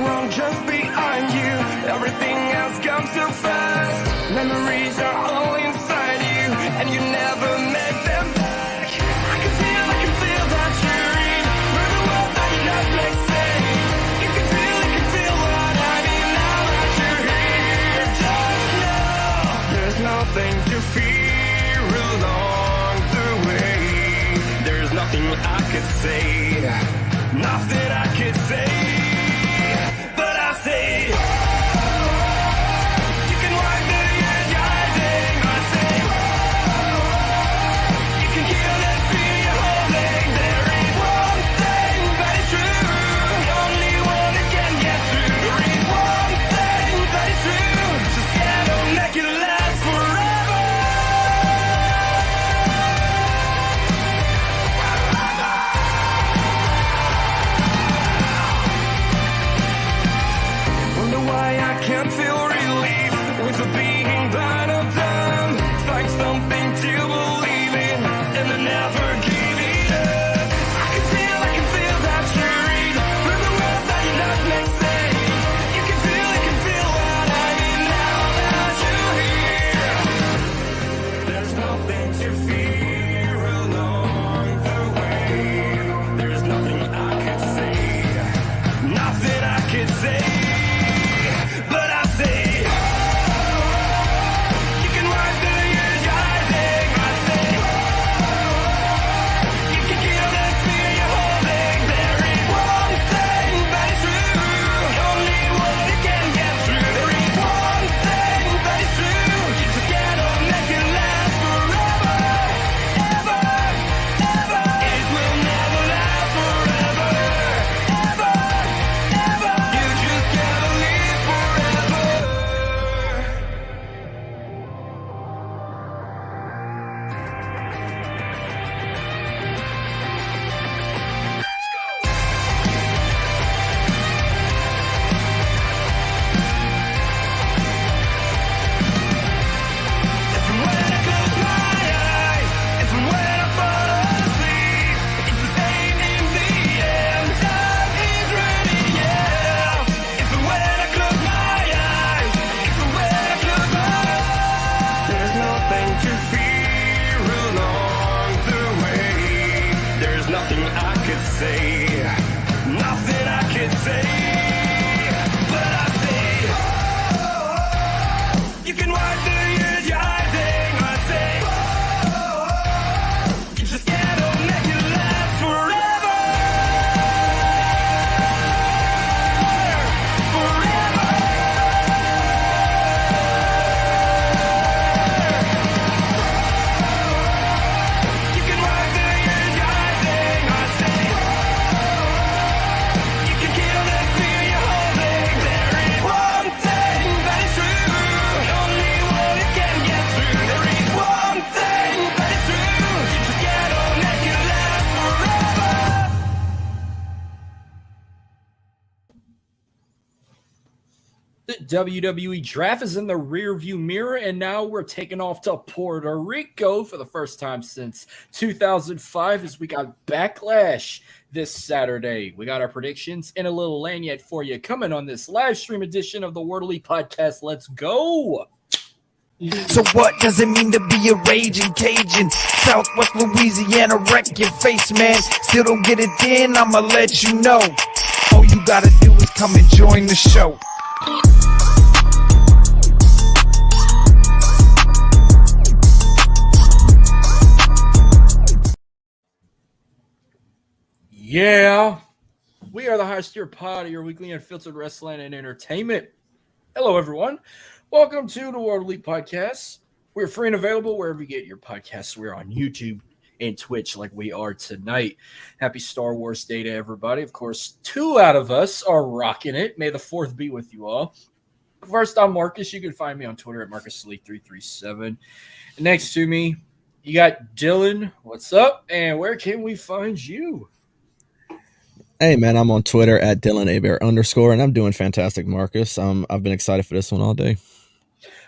wrong just behind you. Everything has come so fast. Memories are all inside you, and you never make them back. I can feel that you're in through the world that you not make sense. You can feel what I mean now that you're here. Just know there's nothing to fear along the way. There's nothing I could say, nothing I could say, but I say, you can wipe the years you're hiding. I say, you can heal that fear you're holding. There is one thing that is true, the only one that can get through. There is one thing that is true, just gotta make it last forever. Wonder why I can't feel relief with the being that I'm done. Find something to believe in and then never give it up. I can feel that you're in through the world that you not make sense. You can feel what I mean now that you're here. There's nothing to fear along the way. There's nothing I could say, nothing I could say, but I say, you can wipe the years you're hiding. I say, you can kill that fear you're holding. There is one thing that is true, the only one that can get through. There is one thing that is true, you just gotta make it last forever, ever, ever. It will never last forever, ever, ever. You just gotta live forever. And from when I close my eyes, and from when I fall asleep, it's the same in the end. Time is running out. And from when I close my eyes, and from when I close my eyes, there's nothing to fear along the way. There's nothing I could say, nothing I could say, but I say, you can wipe the years you're hiding. I say, you just gotta make it last forever, forever. You can wipe the years you're hiding. I say, you can kill that fear you're holding. There is one thing that is true, the only one that can get through. There is one thing that is true, you just gotta make it last forever. The WWE draft is in the rearview mirror, and now we're taking off to Puerto Rico for the first time since 2005 as we got Backlash this Saturday. We got our predictions and a little lanyard for you coming on this live stream edition of the World Elite Podcast. Let's go! So what does it mean to be a raging Cajun? Southwest Louisiana, wreck your face, man. Still don't get it in, I'ma let you know. All you gotta do is come and join the show. Yeah, we are the highest tier pod of your weekly unfiltered wrestling and entertainment. Hello, everyone. Welcome to the World Elite Podcast. We're free and available wherever you get your podcasts. We're on YouTube and Twitch like we are tonight. Happy Star Wars Day to everybody. Of course, 2 out of us are rocking it. May the 4th be with you all. First, I'm Marcus. You can find me on Twitter at MarcusShElite337. Next to me, you got Dylan. What's up? And where can we find you? Hey, man, I'm on Twitter at DylanAbear_, and I'm doing fantastic, Marcus. I've been excited for this one all day.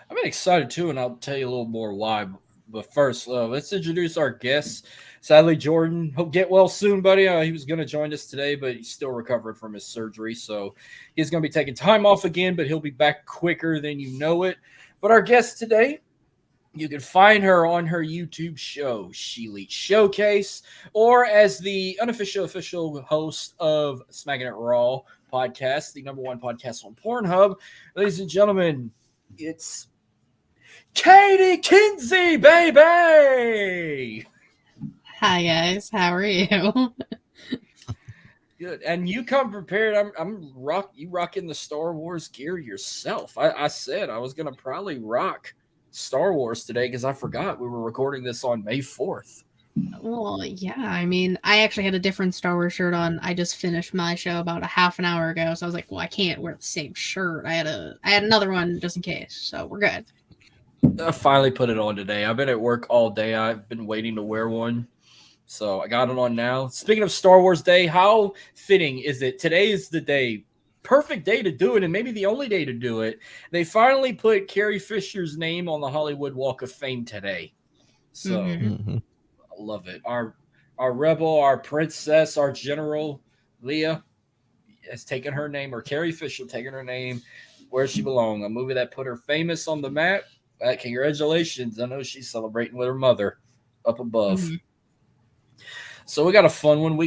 I've been excited, too, and I'll tell you a little more why But first, let's introduce our guest. Sadly, Jordan, hope get well soon, buddy. He was going to join us today, but he's still recovering from his surgery. So he's going to be taking time off again, but he'll be back quicker than you know it. But our guest today, you can find her on her YouTube show, ShElite Showcase, or as the official host of Smacking It Raw podcast, the #1 podcast on Pornhub. Ladies and gentlemen, it's Katie Kinsey, baby! Hi guys, how are you? Good. And you come prepared. You rocking the Star Wars gear yourself. I said I was gonna probably rock Star Wars today because I forgot we were recording this on May 4th. Well, yeah, I mean, I actually had a different Star Wars shirt on. I just finished my show about a half an hour ago, so I was like, well, I can't wear the same shirt. I had another one just in case, so we're good. I finally put it on today. I've been at work all day. I've been waiting to wear one. So I got it on now. Speaking of Star Wars Day, how fitting is it? Today is the day. Perfect day to do it, and maybe the only day to do it. They finally put Carrie Fisher's name on the Hollywood Walk of Fame today. So I love it. Our rebel, our princess, our general, Leah, has taken her name, or Carrie Fisher taken her name where she belongs. A movie that put her famous on the map. Congratulations. I know she's celebrating with her mother up above. So we got a fun one.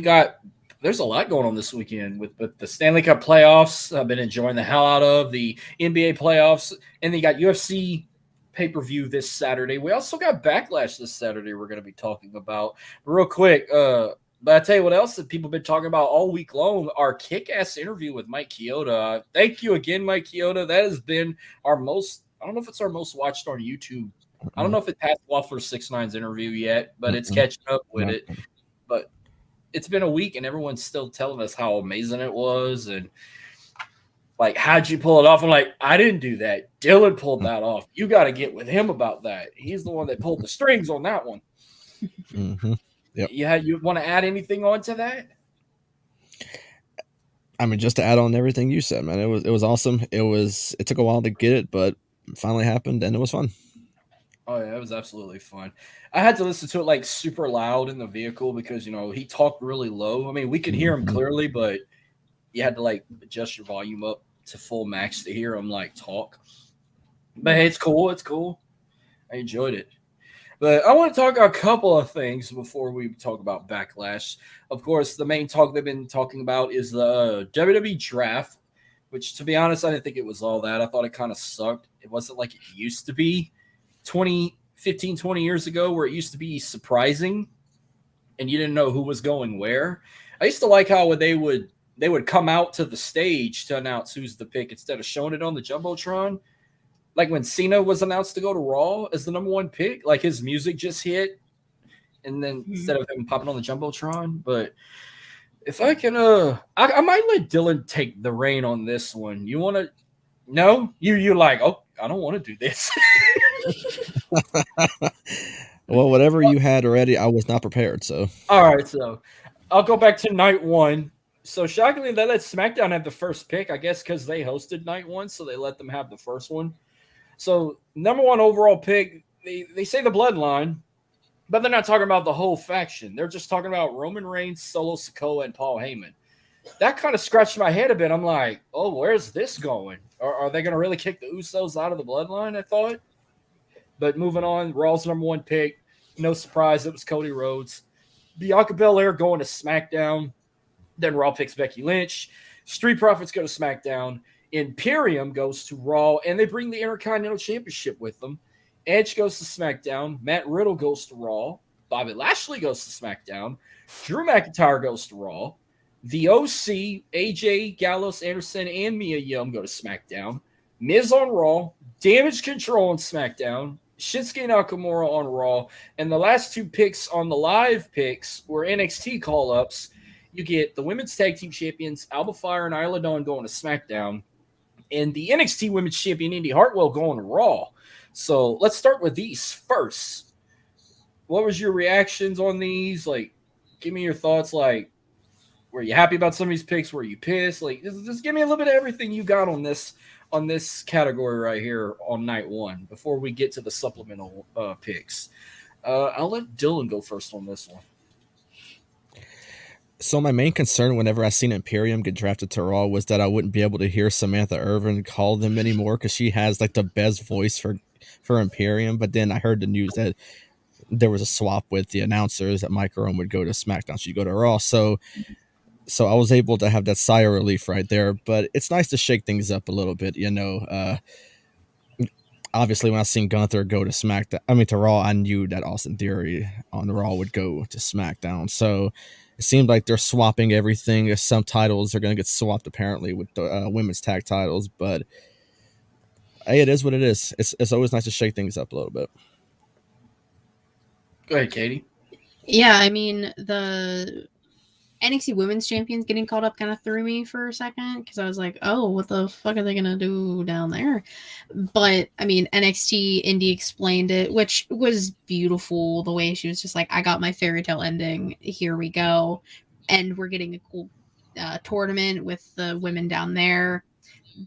There's a lot going on this weekend with the Stanley Cup playoffs. I've been enjoying the hell out of the NBA playoffs. And then you got UFC pay-per-view this Saturday. We also got Backlash this Saturday we're going to be talking about. Real quick, but I tell you what else that people have been talking about all week long, our kick-ass interview with Mike Chioda. Thank you again, Mike Chioda. That has been our most, I don't know if it's our most watched on YouTube. I don't know if it passed Waffler 6ix9ine's interview yet, but it's catching up with it. But it's been a week and everyone's still telling us how amazing it was and like, how'd you pull it off? I'm like, I didn't do that. Dylan pulled that off. You got to get with him about that. He's the one that pulled the strings on that one. Yep. Yeah, you want to add anything on to that? I mean, just to add on everything you said, man, it was awesome. It took a while to get it, but it finally happened and it was fun. Oh yeah, it was absolutely fun. I had to listen to it like super loud in the vehicle because he talked really low. I mean, we could hear him clearly, but you had to like adjust your volume up to full max to hear him like talk. But hey, it's cool. It's cool. I enjoyed it. But I want to talk a couple of things before we talk about Backlash. Of course, the main talk they've been talking about is the WWE draft, which, to be honest, I didn't think it was all that. I thought it kind of sucked. It wasn't like it used to be 20 years ago where it used to be surprising and you didn't know who was going where. I used to like how they would come out to the stage to announce who's the pick instead of showing it on the Jumbotron. Like when Cena was announced to go to Raw as the #1 pick, like his music just hit and then instead of him popping on the Jumbotron. But if I can, I might let Dylan take the reign on this one. You want to? No, you're like, oh, I don't want to do this. Well, whatever you had already, I was not prepared. So all right, so I'll go back to night one. So shockingly, they let SmackDown have the first pick, I guess, because they hosted night one, so they let them have the first one. So #1 overall pick, they say the Bloodline, but they're not talking about the whole faction. They're just talking about Roman Reigns, Solo Sikoa, and Paul Heyman. That kind of scratched my head a bit. I'm like, oh, where's this going? Are they going to really kick the Usos out of the Bloodline, I thought? But moving on, Raw's #1 pick. No surprise, it was Cody Rhodes. Bianca Belair going to SmackDown. Then Raw picks Becky Lynch. Street Profits go to SmackDown. Imperium goes to Raw, and they bring the Intercontinental Championship with them. Edge goes to SmackDown. Matt Riddle goes to Raw. Bobby Lashley goes to SmackDown. Drew McIntyre goes to Raw. The OC, AJ, Gallows, Anderson, and Mia Yim go to SmackDown. Miz on Raw. Damage Control on SmackDown. Shinsuke Nakamura on Raw. And the last two picks on the live picks were NXT call-ups. You get the Women's Tag Team Champions, Alba Fire and Isla Dawn going to SmackDown. And the NXT Women's Champion, Indy Hartwell, going to Raw. So let's start with these first. What was your reactions on these? Like, give me your thoughts. Like, were you happy about some of these picks? Were you pissed? Like, just give me a little bit of everything you got on this on this category right here on night one before we get to the supplemental picks. I'll let Dylan go first on this one. So my main concern whenever I seen Imperium get drafted to Raw was that I wouldn't be able to hear Samantha Irvin call them anymore because she has like the best voice for Imperium. But then I heard the news that there was a swap with the announcers that Mike Rome would go to SmackDown, she'd go to Raw. So I was able to have that sigh of relief right there. But it's nice to shake things up a little bit, you know. Obviously, when I seen Gunther go to Raw, I knew that Austin Theory on Raw would go to SmackDown. So it seemed like they're swapping everything. Some titles are going to get swapped apparently with the women's tag titles, but hey, it is what it is. It's always nice to shake things up a little bit. Go ahead, Katie. Yeah, I mean, the NXT Women's Champions getting called up kind of threw me for a second because I was like, oh, what the fuck are they going to do down there? But, I mean, NXT Indy explained it, which was beautiful the way she was just like, I got my fairy tale ending. Here we go. And we're getting a cool tournament with the women down there.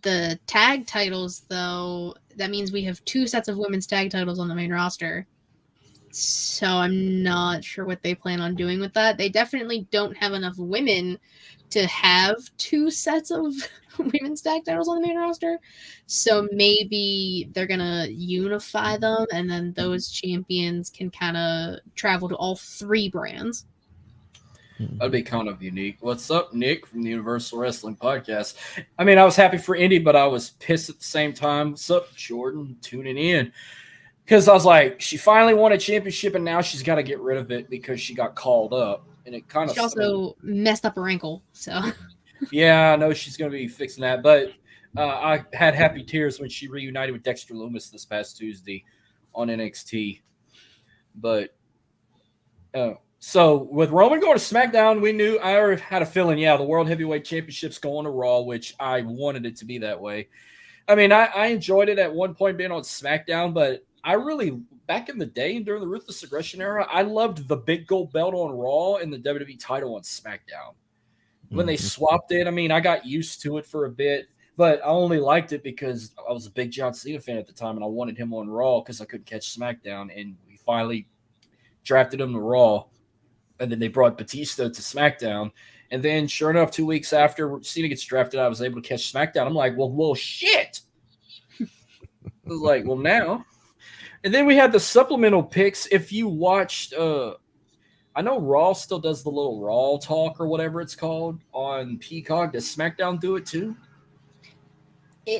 The tag titles, though, that means we have 2 sets of women's tag titles on the main roster. So I'm not sure what they plan on doing with that. They definitely don't have enough women to have 2 sets of women's tag titles on the main roster. So maybe they're going to unify them and then those champions can kind of travel to all 3 brands. That'd be kind of unique. What's up, Nick from the Universal Wrestling Podcast? I mean, I was happy for Indy, but I was pissed at the same time. What's up, Jordan? Tuning in. Because I was like, she finally won a championship, and now she's got to get rid of it because she got called up. And it kind of She also messed up her ankle, so. Yeah, I know she's going to be fixing that. But I had happy tears when she reunited with Dexter Lumis this past Tuesday on NXT. But so with Roman going to SmackDown, I already had a feeling, the World Heavyweight Championship's going to Raw, which I wanted it to be that way. I mean, I enjoyed it at one point being on SmackDown, but I really, back in the day during the Ruthless Aggression era, I loved the big gold belt on Raw and the WWE title on SmackDown. When they swapped it, I mean, I got used to it for a bit, but I only liked it because I was a big John Cena fan at the time, and I wanted him on Raw because I couldn't catch SmackDown, and we finally drafted him to Raw, and then they brought Batista to SmackDown, and then sure enough, 2 weeks after Cena gets drafted, I was able to catch SmackDown. I'm like, well, shit. I was like, well, now. And then we had the supplemental picks. If you watched, I know Raw still does the little Raw talk or whatever it's called on Peacock. Does SmackDown do it too?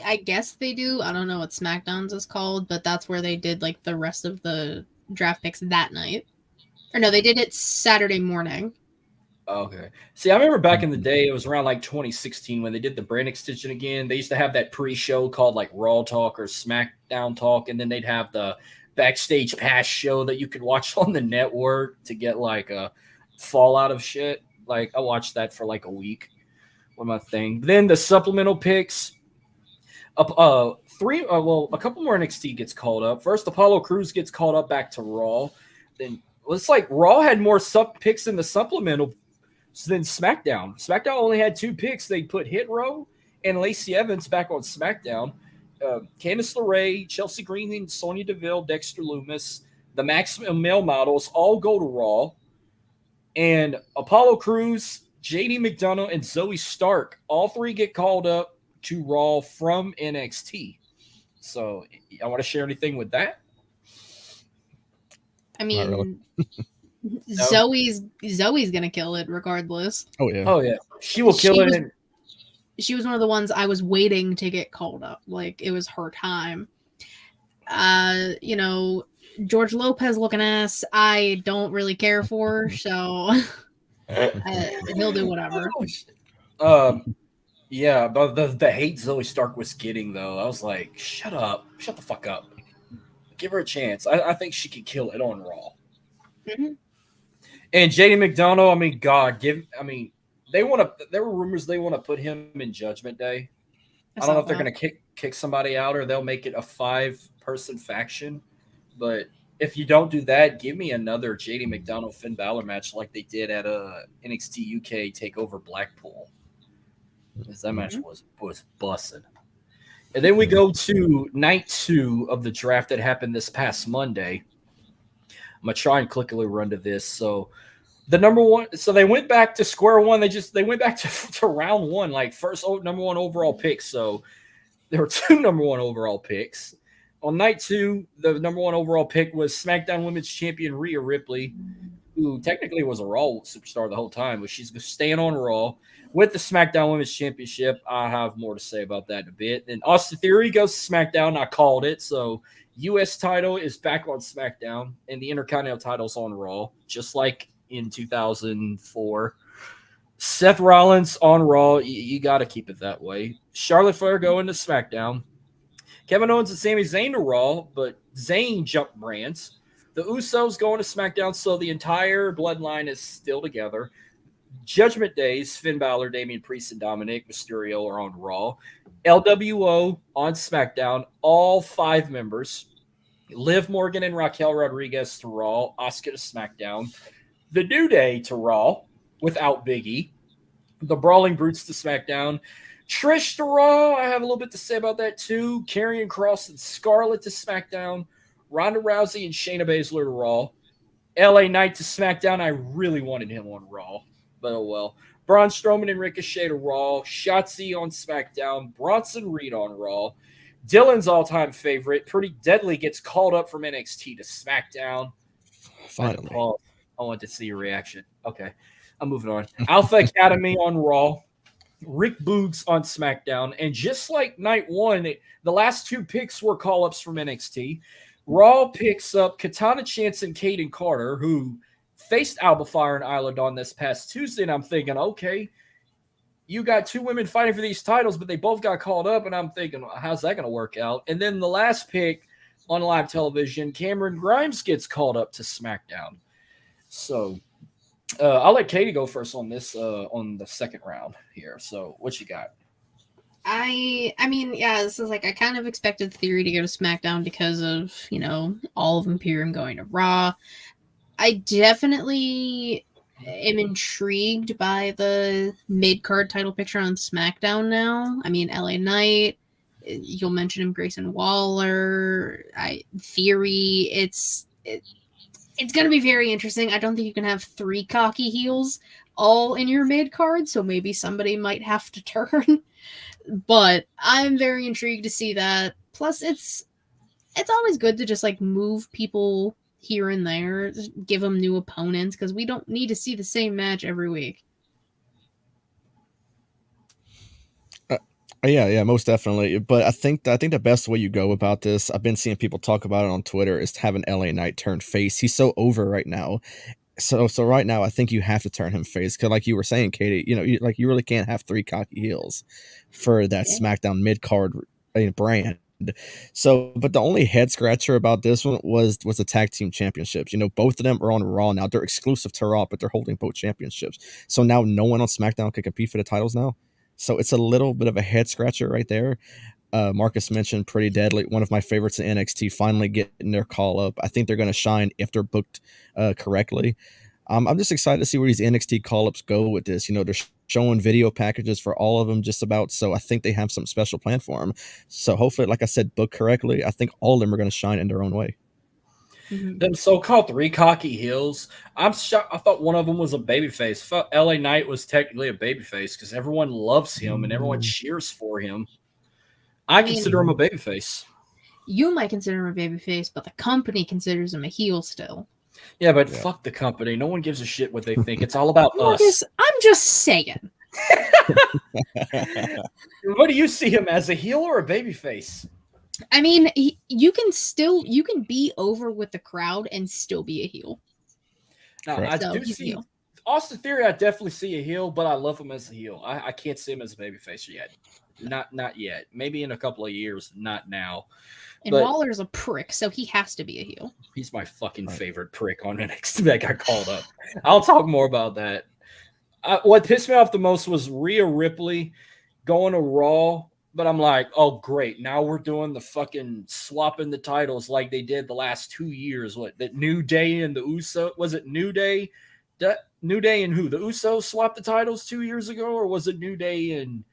I guess they do. I don't know what SmackDown's is called, but that's where they did like the rest of the draft picks that night. Or no, they did it Saturday morning. Okay. See, I remember back in the day, it was around like 2016 when they did the brand extension again. They used to have that pre-show called like Raw Talk or SmackDown Talk, and then they'd have the backstage pass show that you could watch on the network to get like a fallout of shit. Like I watched that for like a week with my thing. Then the supplemental picks. A couple more NXT gets called up. First, Apollo Crews gets called up back to Raw. Then it's like Raw had more picks in the supplemental than SmackDown. SmackDown only had 2 picks. They put Hit Row and Lacey Evans back on SmackDown. Candice LeRae, Chelsea Green, Sonya Deville, Dexter Lumis, the Maximum Male Models all go to Raw. And Apollo Crews, JD McDonough, and Zoe Stark, all 3 get called up to Raw from NXT. So I want to share anything with that? I mean, really. Zoe's gonna kill it regardless. Oh yeah. She will kill it. She was one of the ones I was waiting to get called up. Like it was her time. George Lopez looking ass, I don't really care for, so he'll do whatever. Yeah, but the hate Zoe Stark was getting though, I was like, shut the fuck up. Give her a chance. I think she could kill it on Raw. Mm-hmm. And JD McDonough, I mean, there were rumors they want to put him in Judgment Day. I don't know if they're going to kick somebody out or they'll make it a 5-person faction. But if you don't do that, give me another JD McDonough Finn Balor match like they did at NXT UK TakeOver Blackpool. Because that match was busted. And then we go to night 2 of the draft that happened this past Monday. I'm gonna try and quickly run to this. So the number one, so they went back to square one. They went back to round 1, like first number 1 overall pick. So there were 2 number 1 overall picks. On night 2, the number 1 overall pick was SmackDown Women's Champion Rhea Ripley, who technically was a Raw superstar the whole time, but she's staying on Raw with the SmackDown Women's Championship. I have more to say about that in a bit. And Austin Theory goes to SmackDown. I called it. So U.S. title is back on SmackDown, and the Intercontinental title's on Raw, just like in 2004. Seth Rollins on Raw. You got to keep it that way. Charlotte Flair going to SmackDown. Kevin Owens and Sami Zayn to Raw, but Zayn jumped brands. The Usos going to SmackDown, so the entire bloodline is still together. Judgment Days, Finn Balor, Damian Priest, and Dominic Mysterio are on Raw. LWO on SmackDown, all 5 members. Liv Morgan and Raquel Rodriguez to Raw. Asuka to SmackDown. The New Day to Raw without Big E. The Brawling Brutes to SmackDown. Trish to Raw. I have a little bit to say about that too. Karrion Kross and Scarlett to SmackDown. Ronda Rousey and Shayna Baszler to Raw. LA Knight to SmackDown. I really wanted him on Raw, but oh well. Braun Strowman and Ricochet to Raw. Shotzi on SmackDown. Bronson Reed on Raw. Dylan's all-time favorite, Pretty Deadly, gets called up from NXT to SmackDown. Finally. I want to see your reaction. Okay, I'm moving on. Alpha Academy on Raw. Rick Boogs on SmackDown. And just like night 1, the last 2 picks were call-ups from NXT. Raw picks up Katana Chance and Kaden Carter, who faced Alba Fire and Isla Dawn this past Tuesday. And I'm thinking, okay, you got 2 women fighting for these titles, but they both got called up. And I'm thinking, how's that going to work out? And then the last pick on live television, Cameron Grimes gets called up to SmackDown. So I'll let Katie go first on this on the second round here. So what you got? I mean, yeah, this is like I kind of expected Theory to go to SmackDown because of, all of Imperium going to Raw. I definitely am intrigued by the mid-card title picture on SmackDown now. I mean, LA Knight, you'll mention him, Grayson Waller, Theory. It's going to be very interesting. I don't think you can have 3 cocky heels all in your mid-card, so maybe somebody might have to turn. But I'm very intrigued to see that. Plus, it's always good to just like move people here and there, give them new opponents, because we don't need to see the same match every week. Yeah, most definitely. But I think the best way you go about this, I've been seeing people talk about it on Twitter, is to have an LA Knight turn face. He's so over right now. So right now, I think you have to turn him face, because like you were saying, Katie, you really can't have 3 cocky heels for that SmackDown mid card brand. So, but the only head scratcher about this one was the tag team championships. Both of them are on Raw now. They're exclusive to Raw, but they're holding both championships. So now no one on SmackDown can compete for the titles now. So it's a little bit of a head scratcher right there. Marcus mentioned Pretty Deadly, one of my favorites in NXT, finally getting their call up. I think they're going to shine if they're booked correctly. I'm just excited to see where these NXT call ups go with this. They're showing video packages for all of them just about. So I think they have some special plan for them. So hopefully, like I said, booked correctly, I think all of them are going to shine in their own way. Mm-hmm. Them so-called 3 cocky heels. I'm shocked. I thought one of them was a babyface. I thought LA Knight was technically a babyface because everyone loves him and everyone cheers for him. I consider him a babyface. You might consider him a babyface, but the company considers him a heel still. Yeah, but fuck the company. No one gives a shit what they think. It's all about us. I'm just saying. What do you see him as, a heel or a babyface? I mean, you can be over with the crowd and still be a heel. No, I do see Austin Theory. I definitely see a heel, but I love him as a heel. I can't see him as a babyface yet. Not yet. Maybe in a couple of years. Not now. And Waller's a prick, so he has to be a heel. He's my fucking favorite prick on NXT that got called up. I'll talk more about that. What pissed me off the most was Rhea Ripley going to Raw. But I'm like, oh, great. Now we're doing the fucking swapping the titles like they did the last 2 years. What, that New Day and the Usos? Was it New Day? New Day and who? The Usos swapped the titles 2 years ago? Or was it New Day and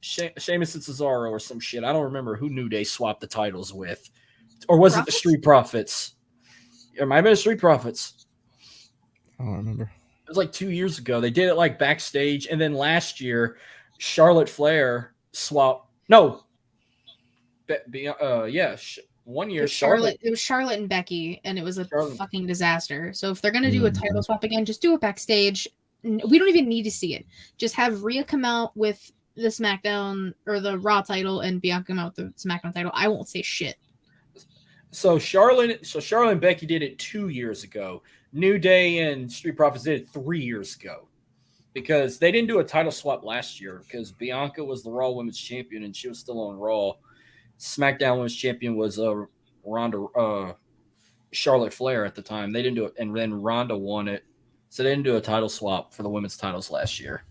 Sheamus and Cesaro or some shit. I don't remember who New Day swapped the titles with. Or was it the Profits? Street Profits? It might have been the Street Profits. I don't remember. It was like 2 years ago. They did it like backstage. And then last year, Charlotte Flair swapped. No. 1 year Charlotte. It was Charlotte and Becky, and it was a Charlotte. fucking disaster. So if they're gonna do a title swap again, just do it backstage. We don't even need to see it. Just have Rhea come out with the SmackDown or the Raw title, and Bianca come out with the SmackDown title. I won't say shit. So Charlotte and Becky did it 2 years ago. New Day and Street Profits did it 3 years ago. Because they didn't do a title swap last year because Bianca was the Raw Women's Champion and she was still on Raw. SmackDown Women's Champion was Charlotte Flair at the time. They didn't do it, and then Ronda won it. So they didn't do a title swap for the women's titles last year.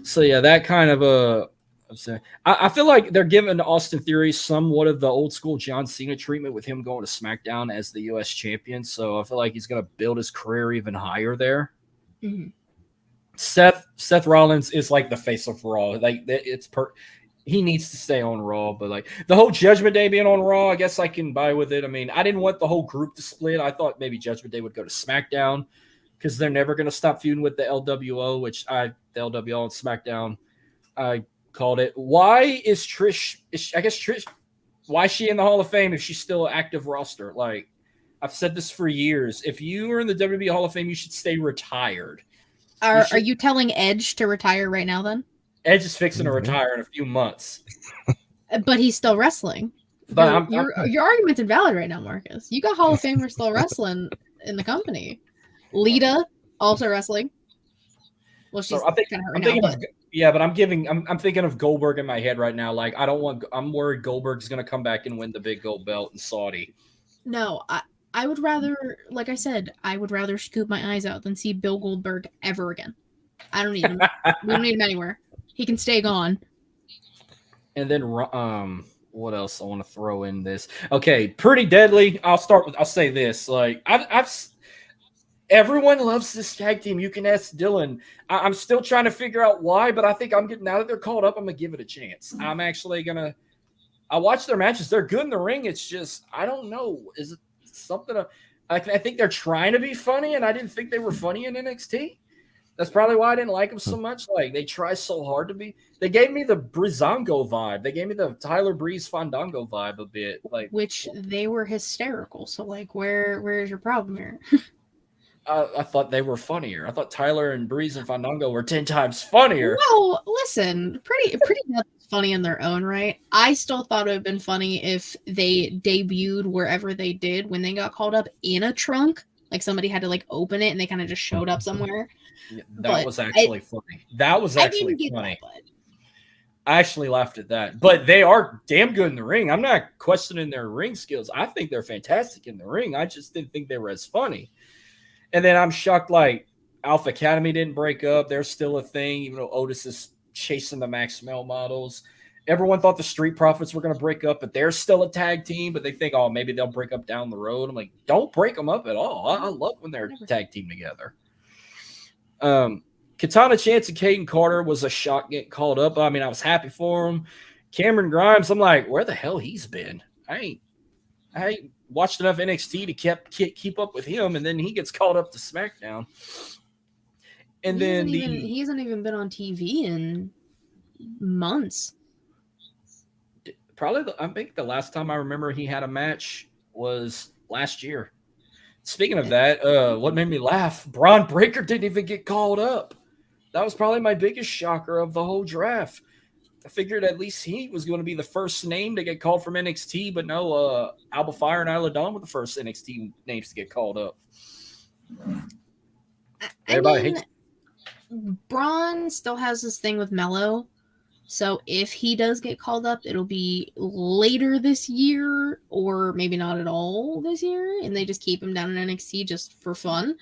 So yeah, that kind of I feel like they're giving Austin Theory somewhat of the old school John Cena treatment with him going to SmackDown as the U.S. champion. So I feel like he's going to build his career even higher there. Mm-hmm. Seth Rollins is like the face of Raw. Like he needs to stay on Raw, but like the whole Judgment Day being on Raw, I guess I can buy with it. I mean, I didn't want the whole group to split. I thought maybe Judgment Day would go to SmackDown because they're never going to stop feuding with the LWO, the LWO and SmackDown. I called it. Why is Trish? Why is she in the Hall of Fame if she's still an active roster? Like I've said this for years. If you are in the WWE Hall of Fame, you should stay retired. Are you telling Edge to retire right now then? Edge is fixing to retire in a few months. But he's still wrestling. But your argument's invalid right now, Marcus. You got Hall of Famers still wrestling in the company. Lita also wrestling. Well, she's kind of hurt now. But I'm thinking of Goldberg in my head right now. Like I'm worried Goldberg's gonna come back and win the big gold belt in Saudi. No, I would rather, like I said, I would rather scoop my eyes out than see Bill Goldberg ever again. I don't need him. We don't need him anywhere. He can stay gone. And then what else I want to throw in this? Okay, Pretty Deadly. I'll say this. Like everyone loves this tag team. You can ask Dylan. I'm still trying to figure out why, but I think now that they're called up, I'm gonna give it a chance. I'm actually gonna. I watch their matches. They're good in the ring. It's just I don't know. Is it something? I think they're trying to be funny, and I didn't think they were funny in NXT. That's probably why I didn't like them so much. Like they try so hard to be. They gave me the Breezango vibe. They gave me the Tyler Breeze Fandango vibe a bit. Like which they were hysterical. So like, where's your problem here? I thought they were funnier. I thought Tyler and Breeze and Fandango were 10 times funnier. Well, listen, pretty funny in their own right. I still thought it would have been funny if they debuted wherever they did when they got called up in a trunk. Like somebody had to like open it and they kind of just showed up somewhere. Yeah, that was actually funny. That was actually funny. I actually laughed at that. But they are damn good in the ring. I'm not questioning their ring skills. I think they're fantastic in the ring. I just didn't think they were as funny. And then I'm shocked, like, Alpha Academy didn't break up. They're still a thing, even though Otis is chasing the Max Male models. Everyone thought the Street Profits were going to break up, but they're still a tag team. But they think, oh, maybe they'll break up down the road. I'm like, don't break them up at all. I love when they're a tag team together. Katana Chance and Caden Carter was a shock getting called up. I mean, I was happy for him. Cameron Grimes, I'm like, where the hell he's been? I ain't watched enough NXT to keep up with him, and then he gets called up to SmackDown. And he hasn't even been on TV in months. Probably, I think the last time I remember he had a match was last year. Speaking of that, what made me laugh, Braun Breaker didn't even get called up. That was probably my biggest shocker of the whole draft. I figured at least he was going to be the first name to get called from NXT, but no, Alba Fire and Isla Dawn were the first NXT names to get called up. Braun still has this thing with Mello. So if he does get called up, it'll be later this year or maybe not at all this year. And they just keep him down in NXT just for fun.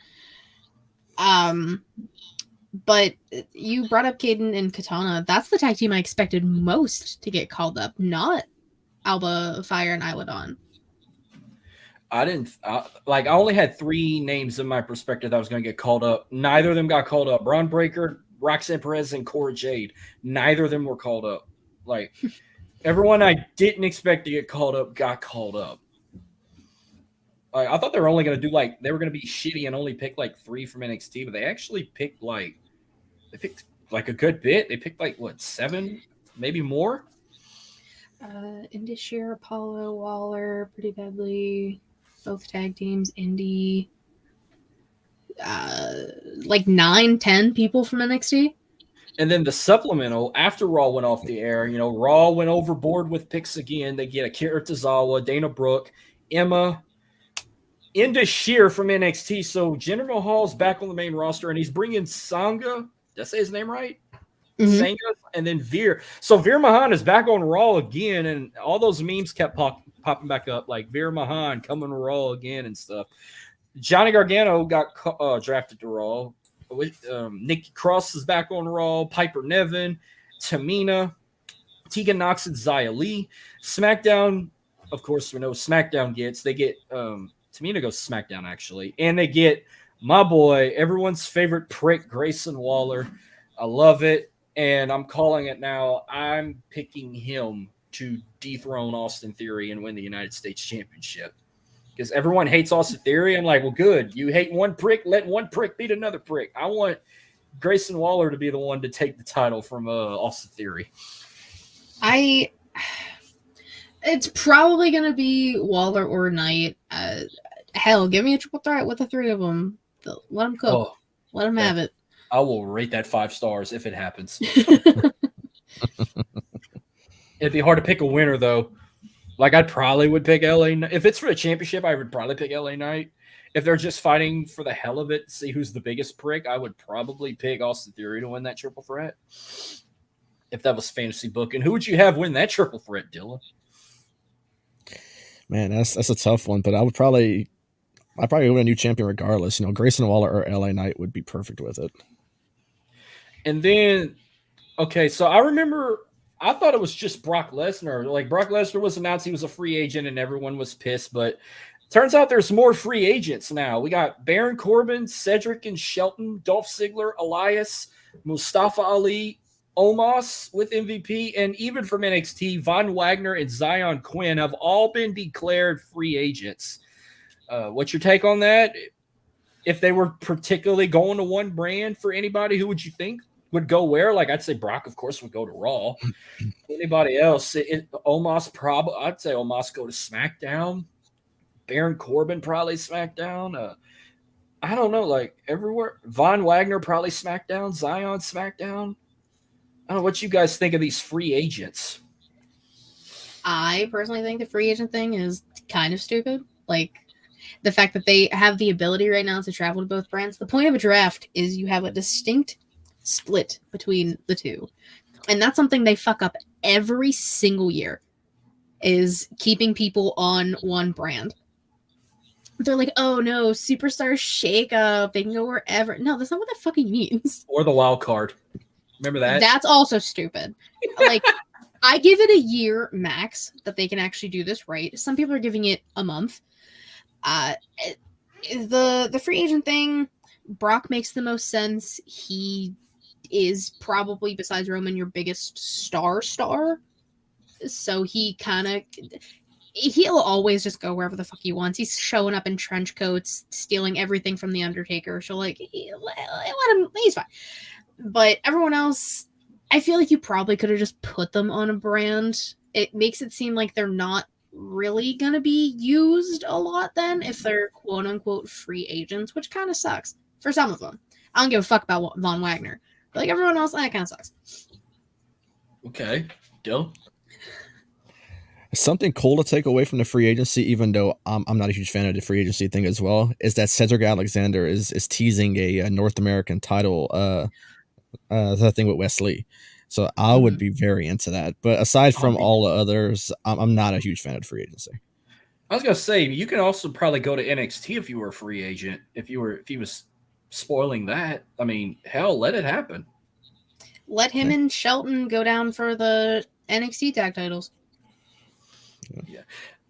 But you brought up Caden and Katana. That's the tag team I expected most to get called up, not Alba Fire and Isla Dawn. I only had 3 names in my perspective that was going to get called up. Neither of them got called up. Braun Breaker Roxanne Perez and Cora Jade. Neither of them were called up. Like, everyone I didn't expect to get called up got called up. Like, I thought they were only going to do, like, they were going to be shitty and only pick, like, 3 from NXT, but they actually picked, like, a good bit. They picked, like, what, 7? Maybe more? Indus Apollo, Waller, Pretty Badly, both tag teams, Indy. Like 9-10 people from NXT. And then the supplemental, after Raw went off the air, you know, Raw went overboard with picks again. They get Akira Tozawa, Dana Brooke, Emma, Indus Sher from NXT. So Jinder Mahal's back on the main roster, and he's bringing Sangha. Did I say his name right? Mm-hmm. Sangha, and then Veer. So Veer Mahan is back on Raw again, and all those memes kept popping back up, like Veer Mahan coming to Raw again and stuff. Johnny Gargano got drafted to Raw. Nikki Cross is back on Raw. Piper Niven, Tamina, Tegan Nox, and Xia Li. SmackDown, of course, we know SmackDown gets. They get Tamina goes to SmackDown, actually. And they get my boy, everyone's favorite prick, Grayson Waller. I love it. And I'm calling it now. I'm picking him to dethrone Austin Theory and win the United States Championship. Because everyone hates Austin Theory. I'm like, well, good. You hate one prick, let one prick beat another prick. I want Grayson Waller to be the one to take the title from Austin Theory. It's probably going to be Waller or Knight. Hell, give me a triple threat with the 3 of them. Let them cook. Let them have it. I will rate that 5 stars if it happens. It'd be hard to pick a winner, though. Like, I probably would pick LA. If it's for the championship, I would probably pick LA Knight. If they're just fighting for the hell of it, see who's the biggest prick, I would probably pick Austin Theory to win that triple threat. If that was fantasy booking, who would you have win that triple threat, Dylan? Man, that's a tough one, but I'd probably win a new champion regardless. You know, Grayson Waller or LA Knight would be perfect with it. And then, okay, so I remember I thought it was just Brock Lesnar. Like, Brock Lesnar was announced he was a free agent and everyone was pissed, but turns out there's more free agents now. We got Baron Corbin, Cedric and Shelton, Dolph Ziggler, Elias, Mustafa Ali, Omos with MVP, and even from NXT, Von Wagner and Zion Quinn have all been declared free agents. What's your take on that? If they were particularly going to one brand for anybody, who would you think would go where? Like, I'd say Brock, of course, would go to Raw. Anybody else? Omos, probably. I'd say Omos go to SmackDown. Baron Corbin probably SmackDown. I don't know, like everywhere. Von Wagner probably SmackDown. Zion SmackDown. I don't know what you guys think of these free agents. I personally think the free agent thing is kind of stupid. Like, the fact that they have the ability right now to travel to both brands. The point of a draft is you have a distinct split between the two. And that's something they fuck up every single year, is keeping people on one brand. They're like, oh no, superstar shake up. They can go wherever. No, that's not what that fucking means. Or the wild card. Remember that? That's also stupid. Like, I give it a year max that they can actually do this right. Some people are giving it a month. The free agent thing, Brock makes the most sense. He is probably, besides Roman, your biggest star. So he'll always just go wherever the fuck he wants. He's showing up in trench coats, stealing everything from the Undertaker. So like, let him. He's fine. But everyone else, I feel like you probably could have just put them on a brand. It makes it seem like they're not really going to be used a lot then if they're quote unquote free agents, which kind of sucks for some of them. I don't give a fuck about Von Wagner. But like everyone else, that kind of sucks. Okay. Dill? Something cool to take away from the free agency, even though I'm not a huge fan of the free agency thing as well, is that Cedric Alexander is teasing a North American title that thing with Wesley. So I would be very into that. But aside from all the others, I'm not a huge fan of free agency. I was gonna say you can also probably go to NXT if you were a free agent. If he was spoiling that, I mean, hell, let it happen. Let him and Shelton go down for the NXT tag titles. Yeah.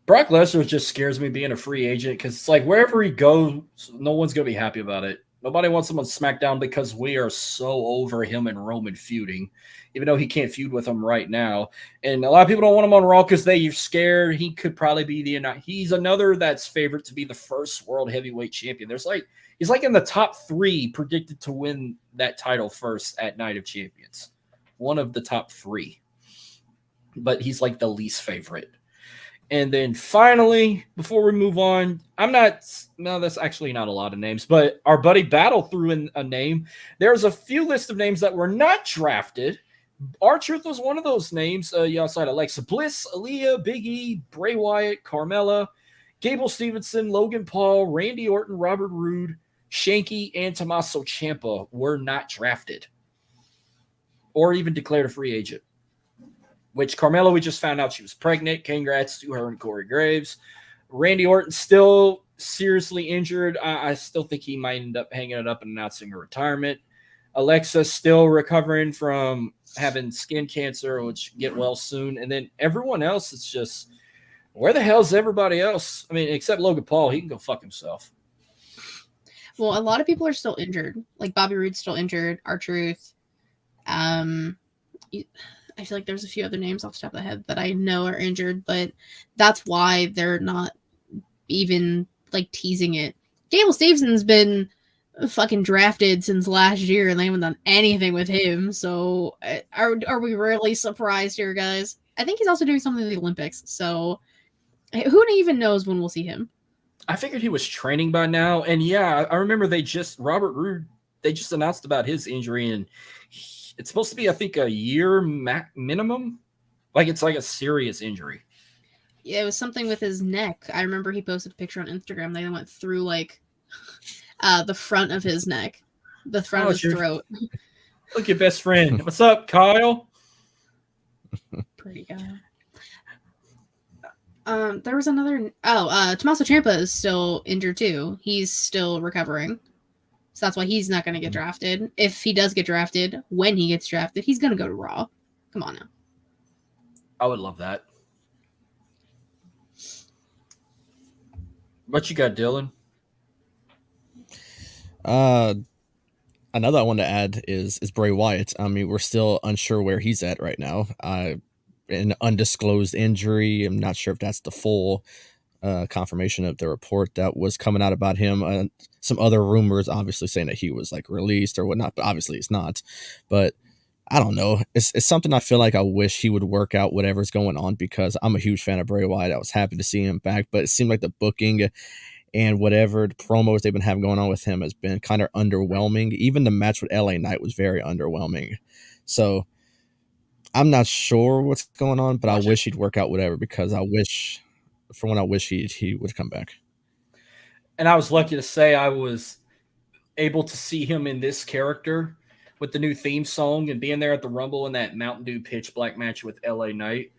Brock Lesnar just scares me being a free agent because it's like wherever he goes, no one's gonna be happy about it. Nobody wants him on SmackDown because we are so over him and Roman feuding, even though he can't feud with him right now. And a lot of people don't want him on Raw because they're scared he could probably be he's another that's favorite to be the first world heavyweight champion. He's like in the top 3 predicted to win that title first at Night of Champions. One of the top 3. But he's like the least favorite. And then finally, before we move on, that's actually not a lot of names, but our buddy Battle threw in a name. There's a few list of names that were not drafted. R-Truth was one of those names. You also had Alexa Bliss, Aaliyah, Big E, Bray Wyatt, Carmella, Gable Stevenson, Logan Paul, Randy Orton, Robert Roode, Shanky, and Tommaso Ciampa were not drafted or even declared a free agent. Which Carmella, we just found out she was pregnant. Congrats to her and Corey Graves. Randy Orton still seriously injured. I still think he might end up hanging it up and announcing her retirement. Alexa still recovering from having skin cancer, which get well soon. And then everyone else, it's just, where the hell's everybody else? I mean, except Logan Paul, he can go fuck himself. Well, a lot of people are still injured. Like Bobby Roode's still injured. R-Truth. I feel like there's a few other names off the top of the head that I know are injured, but that's why they're not even like teasing it. Gable Stevenson's been fucking drafted since last year and they haven't done anything with him. So are we really surprised here, guys? I think he's also doing something in the Olympics. So who even knows when we'll see him? I figured he was training by now. And yeah, I remember Robert Roode, they just announced about his injury and it's supposed to be, I think, a year minimum. Like, it's like a serious injury. Yeah, it was something with his neck. I remember he posted a picture on Instagram. They went through, like, the front of his neck. The front of his throat. Look, your best friend. What's up, Kyle? Pretty guy. There was another... Tommaso Ciampa is still injured, too. He's still recovering. So that's why he's not going to get drafted. If he does get drafted, when he gets drafted, he's going to go to Raw. Come on now. I would love that. What you got, Dylan? Another I want to add is Bray Wyatt. I mean, we're still unsure where he's at right now. An undisclosed injury. I'm not sure if that's the full confirmation of the report that was coming out about him. Some other rumors obviously saying that he was like released or whatnot, but obviously it's not. But I don't know. It's something I feel like I wish he would work out whatever's going on because I'm a huge fan of Bray Wyatt. I was happy to see him back, but it seemed like the booking and whatever the promos they've been having going on with him has been kind of underwhelming. Even the match with LA Knight was very underwhelming. So I'm not sure what's going on, but I wish he'd work out whatever because I wish he would come back. And I was lucky to say I was able to see him in this character with the new theme song and being there at the Rumble in that Mountain Dew pitch black match with LA Knight.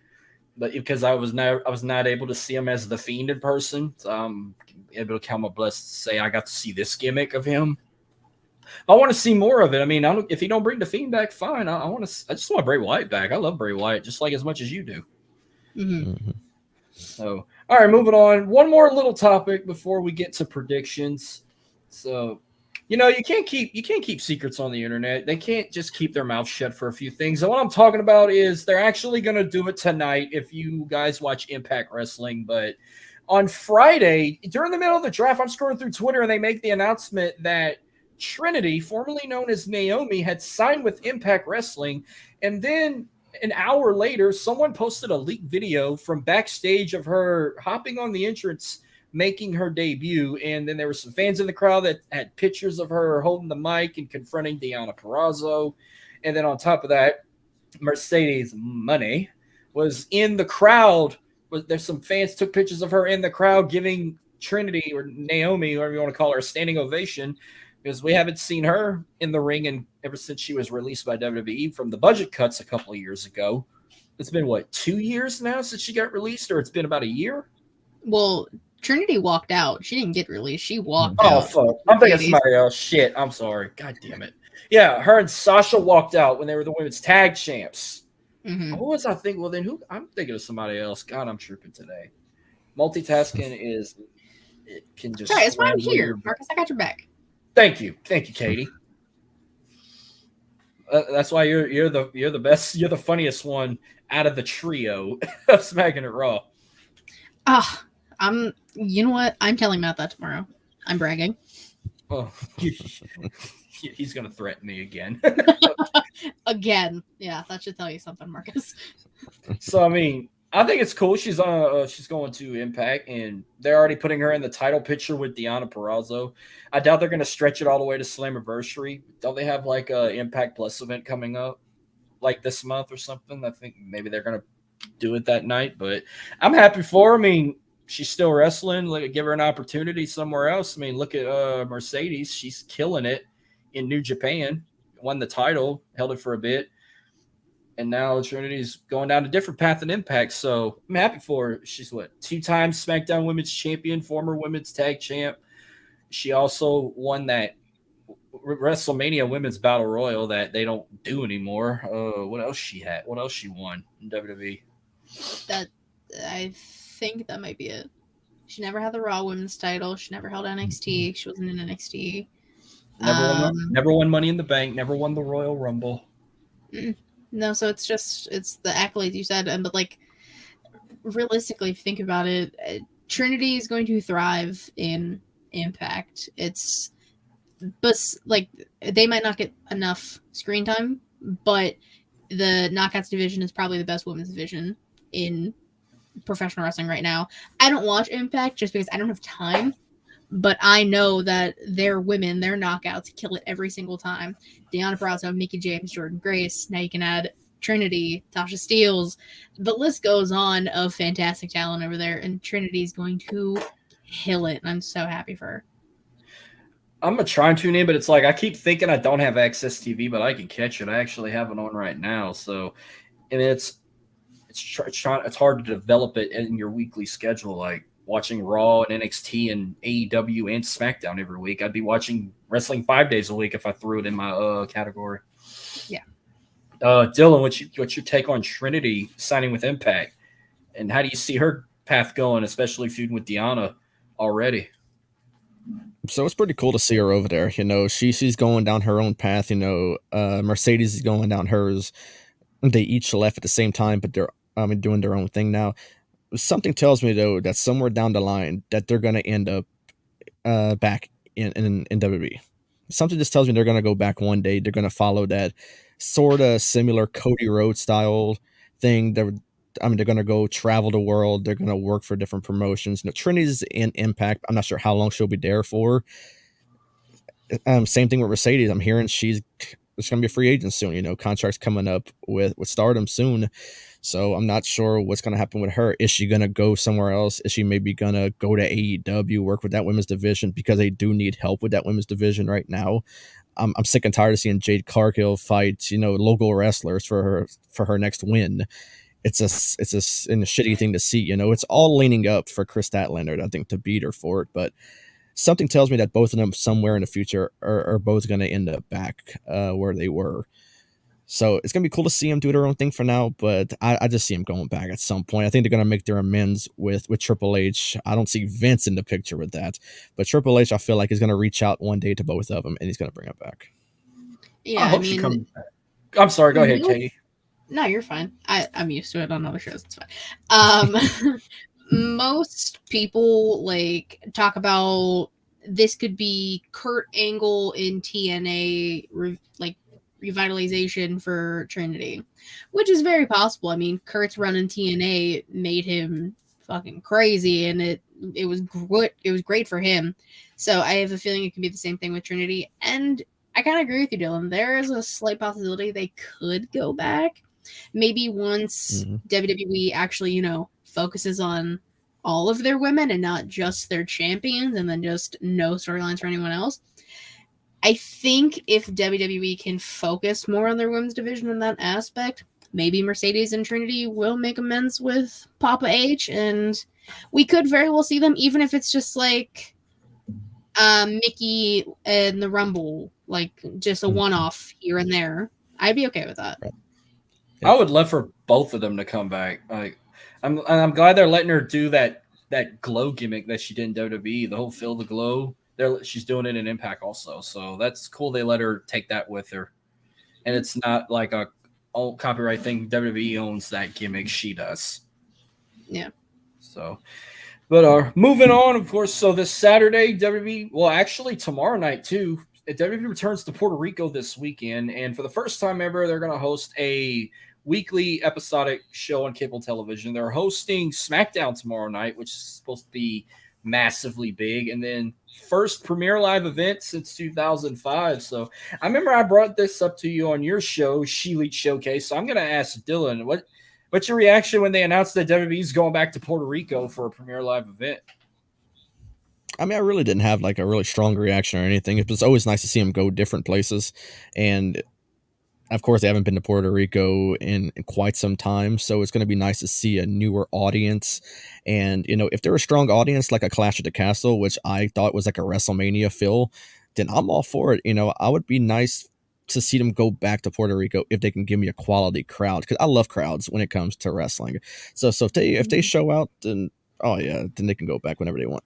But because I was not able to see him as the Fiend in person, so I'm able to count my blessings to say I got to see this gimmick of him. I want to see more of it. I mean, if he don't bring the Fiend back, fine. I just want Bray Wyatt back. I love Bray Wyatt just like as much as you do. Mm-hmm. So, all right, moving on. One more little topic before we get to predictions. So, you can't keep secrets on the internet. They can't just keep their mouth shut for a few things. And what I'm talking about is they're actually going to do it tonight if you guys watch Impact Wrestling. But on Friday, during the middle of the draft, I'm scrolling through Twitter and they make the announcement that Trinity, formerly known as Naomi, had signed with Impact Wrestling. And then an hour later, someone posted a leaked video from backstage of her hopping on the entrance, making her debut. And then there were some fans in the crowd that had pictures of her holding the mic and confronting Deonna Purrazzo. And then on top of that, Mercedes Moné was in the crowd. There's some fans took pictures of her in the crowd giving Trinity or Naomi, whatever you want to call her, a standing ovation. Because we haven't seen her in the ring ever since she was released by WWE from the budget cuts a couple of years ago. It's been, 2 years now since she got released, or it's been about a year? Well, Trinity walked out. She didn't get released. She walked out. Oh, fuck. I'm thinking somebody else. Shit, I'm sorry. God damn it. Yeah, her and Sasha walked out when they were the women's tag champs. Mm-hmm. What was I thinking? Well, then who? I'm thinking of somebody else. God, I'm tripping today. Multitasking it can just... Sorry, it's fine here. Marcus, I got your back. Thank you, Katie. That's why you're the best. You're the funniest one out of the trio of Smacking It Raw. Ah, you know what? I'm telling Matt that tomorrow. I'm bragging. Oh, he's gonna threaten me again. Again. Yeah, that should tell you something, Marcus. So I mean, I think it's cool. She's going to Impact, and they're already putting her in the title picture with Deonna Purrazzo. I doubt they're going to stretch it all the way to Slammiversary. Don't they have like a Impact Plus event coming up, like this month or something? I think maybe they're going to do it that night. But I'm happy for her. I mean, she's still wrestling. Like, give her an opportunity somewhere else. I mean, look at Mercedes. She's killing it in New Japan. Won the title, held it for a bit. And now Trinity's going down a different path in Impact. So I'm happy for her. She's what, 2-time SmackDown Women's Champion, former Women's Tag Champ. She also won that WrestleMania Women's Battle Royal that they don't do anymore. What else she had? What else she won in WWE? That I think that might be it. She never had the Raw Women's title. She never held NXT. She wasn't in NXT. Never won Money in the Bank. Never won the Royal Rumble. No, so it's the accolades you said, but like realistically, if you think about it, Trinity is going to thrive in Impact. But like they might not get enough screen time, but the Knockouts division is probably the best women's division in professional wrestling right now. I don't watch Impact just because I don't have time. But I know that their women, their knockouts, kill it every single time. Deonna Purrazzo, Mickie James, Jordan Grace. Now you can add Trinity, Tasha Steelz. The list goes on of fantastic talent over there, and Trinity's going to kill it. And I'm so happy for her. I'm gonna try and tune in, but it's like I keep thinking I don't have Access TV, but I can catch it. I actually have it on right now, so and it's hard to develop it in your weekly schedule, like watching Raw and NXT and AEW and SmackDown every week. I'd be watching wrestling 5 days a week if I threw it in my category. Yeah. Dylan, what's your take on Trinity signing with Impact, and how do you see her path going, especially feuding with Deonna already? So it's pretty cool to see her over there. You know, she's going down her own path. You know, Mercedes is going down hers. They each left at the same time, but they're doing their own thing now. Something tells me though that somewhere down the line that they're going to end up back in WWE. Something just tells me they're going to go back one day. They're going to follow that sort of similar Cody Rhodes style thing. They're going to go travel the world. They're going to work for different promotions. You know, Trinity's in Impact. I'm not sure how long she'll be there for. Same thing with Mercedes. I'm hearing she's going to be a free agent soon. You know, contracts coming up with Stardom soon. So I'm not sure what's going to happen with her. Is she going to go somewhere else? Is she maybe going to go to AEW, work with that women's division, because they do need help with that women's division right now? I'm sick and tired of seeing Jade Cargill fight, you know, local wrestlers for her next win. It's a shitty thing to see. You know, it's all leaning up for Chris Statlander, I think, to beat her for it. But something tells me that both of them somewhere in the future are both going to end up back where they were. So it's going to be cool to see them do their own thing for now, but I just see them going back at some point. I think they're going to make their amends with Triple H. I don't see Vince in the picture with that, but Triple H, I feel like, is going to reach out one day to both of them, and he's going to bring it back. Yeah, I hope she comes back. I'm sorry, go ahead, Katie. No, you're fine. I'm used to it on other shows. It's fine. Most people like talk about this could be Kurt Angle in TNA, revitalization for Trinity, which is very possible. I mean, Kurt's run in TNA made him fucking crazy, and it was good. It was great for him. So I have a feeling it could be the same thing with Trinity. And I kind of agree with you, Dylan. There is a slight possibility they could go back. Maybe once WWE actually, you know, focuses on all of their women and not just their champions, and then just no storylines for anyone else. I think if WWE can focus more on their women's division in that aspect, maybe Mercedes and Trinity will make amends with Papa H, and we could very well see them, even if it's just like Mickey and the Rumble, like just a one-off here and there. I'd be okay with that. Right. I would love for both of them to come back. Like, I'm glad they're letting her do that glow gimmick that she did in WWE, the whole Feel the Glow she's doing it in Impact also. So that's cool. They let her take that with her, and it's not like a copyright thing. WWE owns that gimmick. She does. Yeah. So, but moving on, of course. So this Saturday, WWE. Well, actually tomorrow night too. WWE returns to Puerto Rico this weekend, and for the first time ever, they're going to host a weekly episodic show on cable television. They're hosting SmackDown tomorrow night, which is supposed to be massively big, and then first premiere live event since 2005. So I remember I brought this up to you on your show, ShElite Showcase. So I'm going to ask Dylan, what's your reaction when they announced that WWE's going back to Puerto Rico for a premiere live event? I mean, I really didn't have like a really strong reaction or anything. It was always nice to see them go different places, and of course, they haven't been to Puerto Rico in quite some time, so it's going to be nice to see a newer audience. And, you know, if they're a strong audience like a Clash at the Castle, which I thought was like a WrestleMania feel, then I'm all for it. You know, I would be nice to see them go back to Puerto Rico if they can give me a quality crowd, because I love crowds when it comes to wrestling. So if they show out, then oh yeah, then they can go back whenever they want.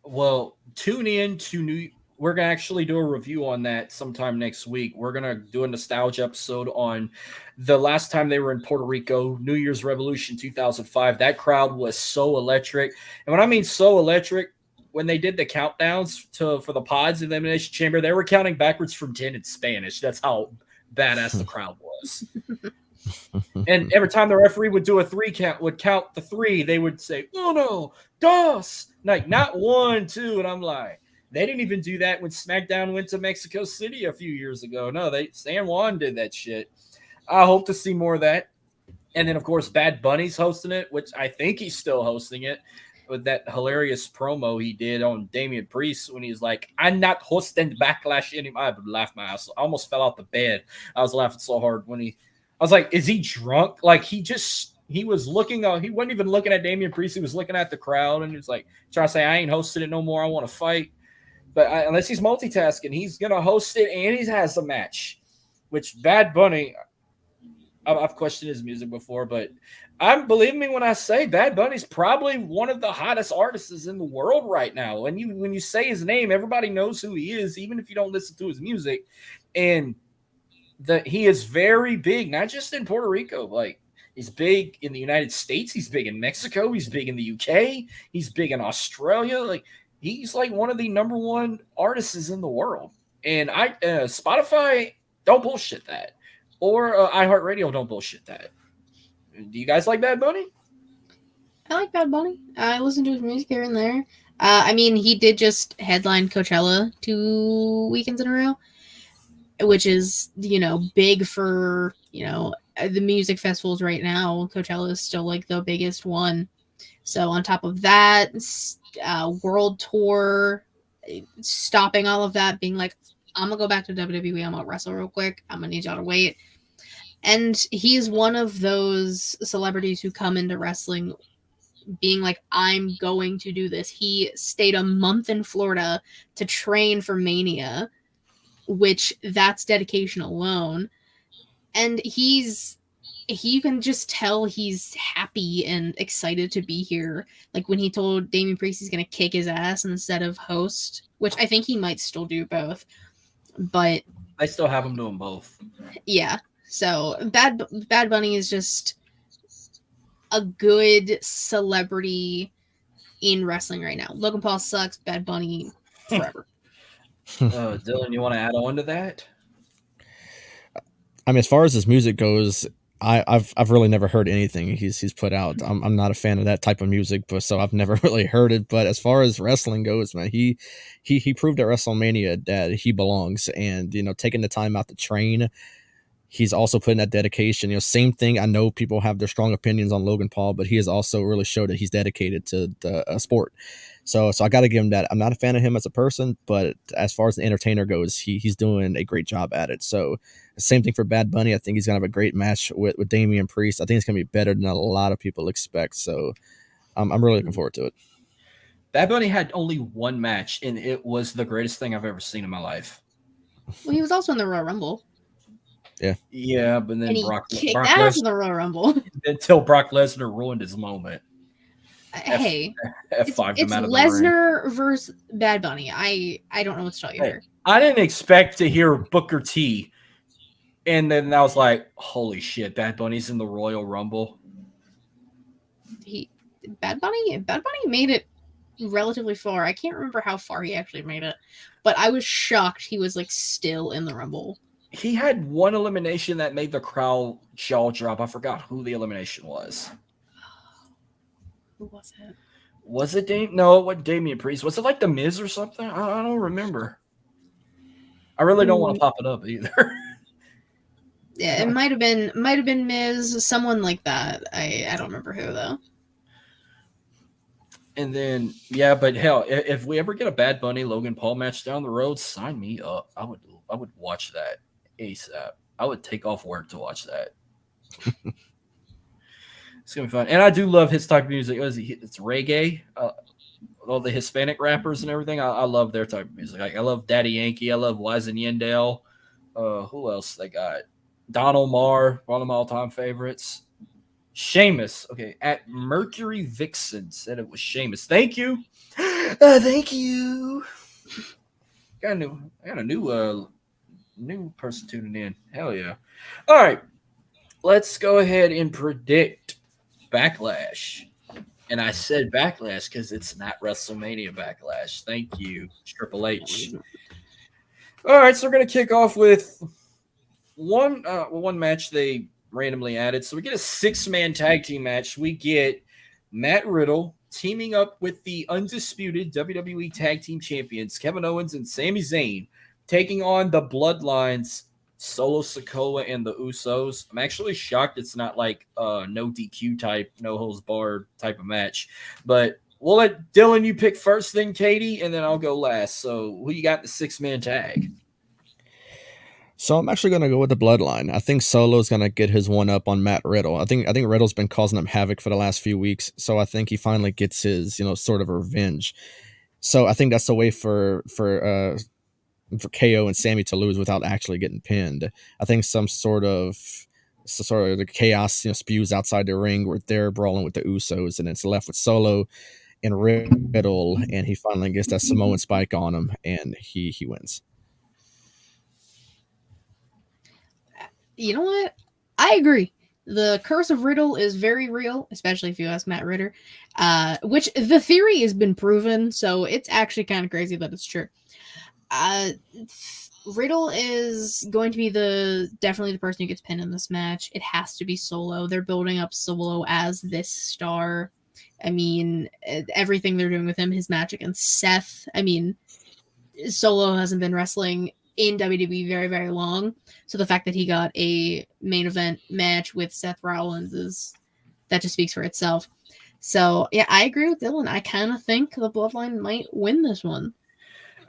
Well, tune in to we're going to actually do a review on that sometime next week. We're going to do a nostalgia episode on the last time they were in Puerto Rico, New Year's Revolution 2005. That crowd was so electric. And when I mean so electric, when they did the countdowns for the pods in the Elimination Chamber, they were counting backwards from 10 in Spanish. That's how badass the crowd was. And every time the referee would do a three count, would count the three, they would say, uno, dos, like not 1, 2. And I'm like, they didn't even do that when SmackDown went to Mexico City a few years ago. No, San Juan did that shit. I hope to see more of that. And then, of course, Bad Bunny's hosting it, which I think he's still hosting it, with that hilarious promo he did on Damian Priest when he's like, I'm not hosting Backlash anymore. I laughed my ass. I almost fell out the bed. I was laughing so hard when I was like, is he drunk? Like, he was looking, he wasn't even looking at Damian Priest. He was looking at the crowd, and he was like, trying to say, I ain't hosting it no more. I want to fight. But unless he's multitasking, he's going to host it and he has a match, which Bad Bunny, I've questioned his music before, but believe me when I say Bad Bunny's probably one of the hottest artists in the world right now. When you say his name, everybody knows who he is, even if you don't listen to his music. And he is very big, not just in Puerto Rico. Like, he's big in the United States. He's big in Mexico. He's big in the UK. He's big in Australia. Like, he's like one of the number one artists in the world. And Spotify, don't bullshit that. Or iHeartRadio, don't bullshit that. Do you guys like Bad Bunny? I like Bad Bunny. I listen to his music here and there. I mean, he did just headline Coachella 2 weekends in a row, which is, big for, the music festivals right now. Coachella is still like the biggest one. So on top of that, world tour, stopping all of that, being like, I'm going to go back to WWE. I'm going to wrestle real quick. I'm going to need y'all to wait. And he's one of those celebrities who come into wrestling being like, I'm going to do this. He stayed a month in Florida to train for Mania, which that's dedication alone. And you can just tell he's happy and excited to be here. Like when he told Damian Priest he's going to kick his ass instead of host, which I think he might still do both. But I still have him doing both. Yeah. So Bad Bunny is just a good celebrity in wrestling right now. Logan Paul sucks. Bad Bunny forever. Dylan, you want to add on to that? I mean, as far as his music goes, I've really never heard anything he's put out. I'm not a fan of that type of music, but so I've never really heard it. But as far as wrestling goes, man, he proved at WrestleMania that he belongs, and taking the time out to train. He's also putting that dedication. Same thing. I know people have their strong opinions on Logan Paul, but he has also really showed that he's dedicated to the sport. So I got to give him that. I'm not a fan of him as a person, but as far as the entertainer goes, he's doing a great job at it. So same thing for Bad Bunny. I think he's going to have a great match with Damian Priest. I think it's going to be better than a lot of people expect. So I'm really looking forward to it. Bad Bunny had only one match, and it was the greatest thing I've ever seen in my life. Well, he was also in the Royal Rumble. Yeah, but then and he Brock kicked ass in the Royal Rumble until Brock Lesnar ruined his moment. Hey, F5 it's him out of the ring. Lesnar versus Bad Bunny. I don't know what to tell you Hey, here. I didn't expect to hear Booker T, and then I was like, "Holy shit, Bad Bunny's in the Royal Rumble." Bad Bunny made it relatively far. I can't remember how far he actually made it, but I was shocked he was like still in the Rumble. He had one elimination that made the crowd jaw drop. I forgot who the elimination was. Who was it? Was it Dame? No, it wasn't Damian Priest. Was it like The Miz or something? I don't remember. I really don't want to pop it up either. Yeah, it might have been Miz, someone like that. I don't remember who though. And then, yeah, but hell, if we ever get a Bad Bunny Logan Paul match down the road, sign me up. I would watch that ASAP. I would take off work to watch that. It's gonna be fun, and I do love his type of music. It's reggae. All the Hispanic rappers and everything. I love their type of music. Like I love Daddy Yankee. I love Wisin Yandel. Who else they got? Don Omar, one of my all-time favorites. Sheamus. Okay, at Mercury Vixen said it was Sheamus. Thank you. Thank you. I got a new person tuning in. Hell yeah. All right. Let's go ahead and predict Backlash. And I said Backlash because it's not WrestleMania Backlash. Thank you, Triple H. All right, so we're gonna kick off with one match they randomly added. So we get a 6-man tag team match. We get Matt Riddle teaming up with the undisputed WWE Tag Team Champions Kevin Owens and Sami Zayn, taking on the Bloodlines, Solo Sikoa and the Usos. I'm actually shocked it's not like no DQ type, no holds barred type of match. But we'll let Dylan you pick first, then Katie, and then I'll go last. So who you got in the 6-man tag? So I'm actually going to go with the Bloodline. I think Solo's going to get his one up on Matt Riddle. I think Riddle's been causing him havoc for the last few weeks, so I think he finally gets his, sort of revenge. So I think that's the way for KO and Sammy to lose without actually getting pinned. I think some sort of the chaos spews outside the ring where they're brawling with the Usos, and it's left with Solo and Riddle, and he finally gets that Samoan spike on him, and he wins. You know what? I agree. The curse of Riddle is very real, especially if you ask Matt Ritter, which the theory has been proven, so it's actually kind of crazy that it's true. Riddle is going to be definitely the person who gets pinned in this match. It has to be Solo. They're building up Solo as this star. I mean, everything they're doing with him, his match against Seth. I mean, Solo hasn't been wrestling in WWE very, very long. So the fact that he got a main event match with Seth Rollins that just speaks for itself. So yeah, I agree with Dylan. I kind of think the Bloodline might win this one.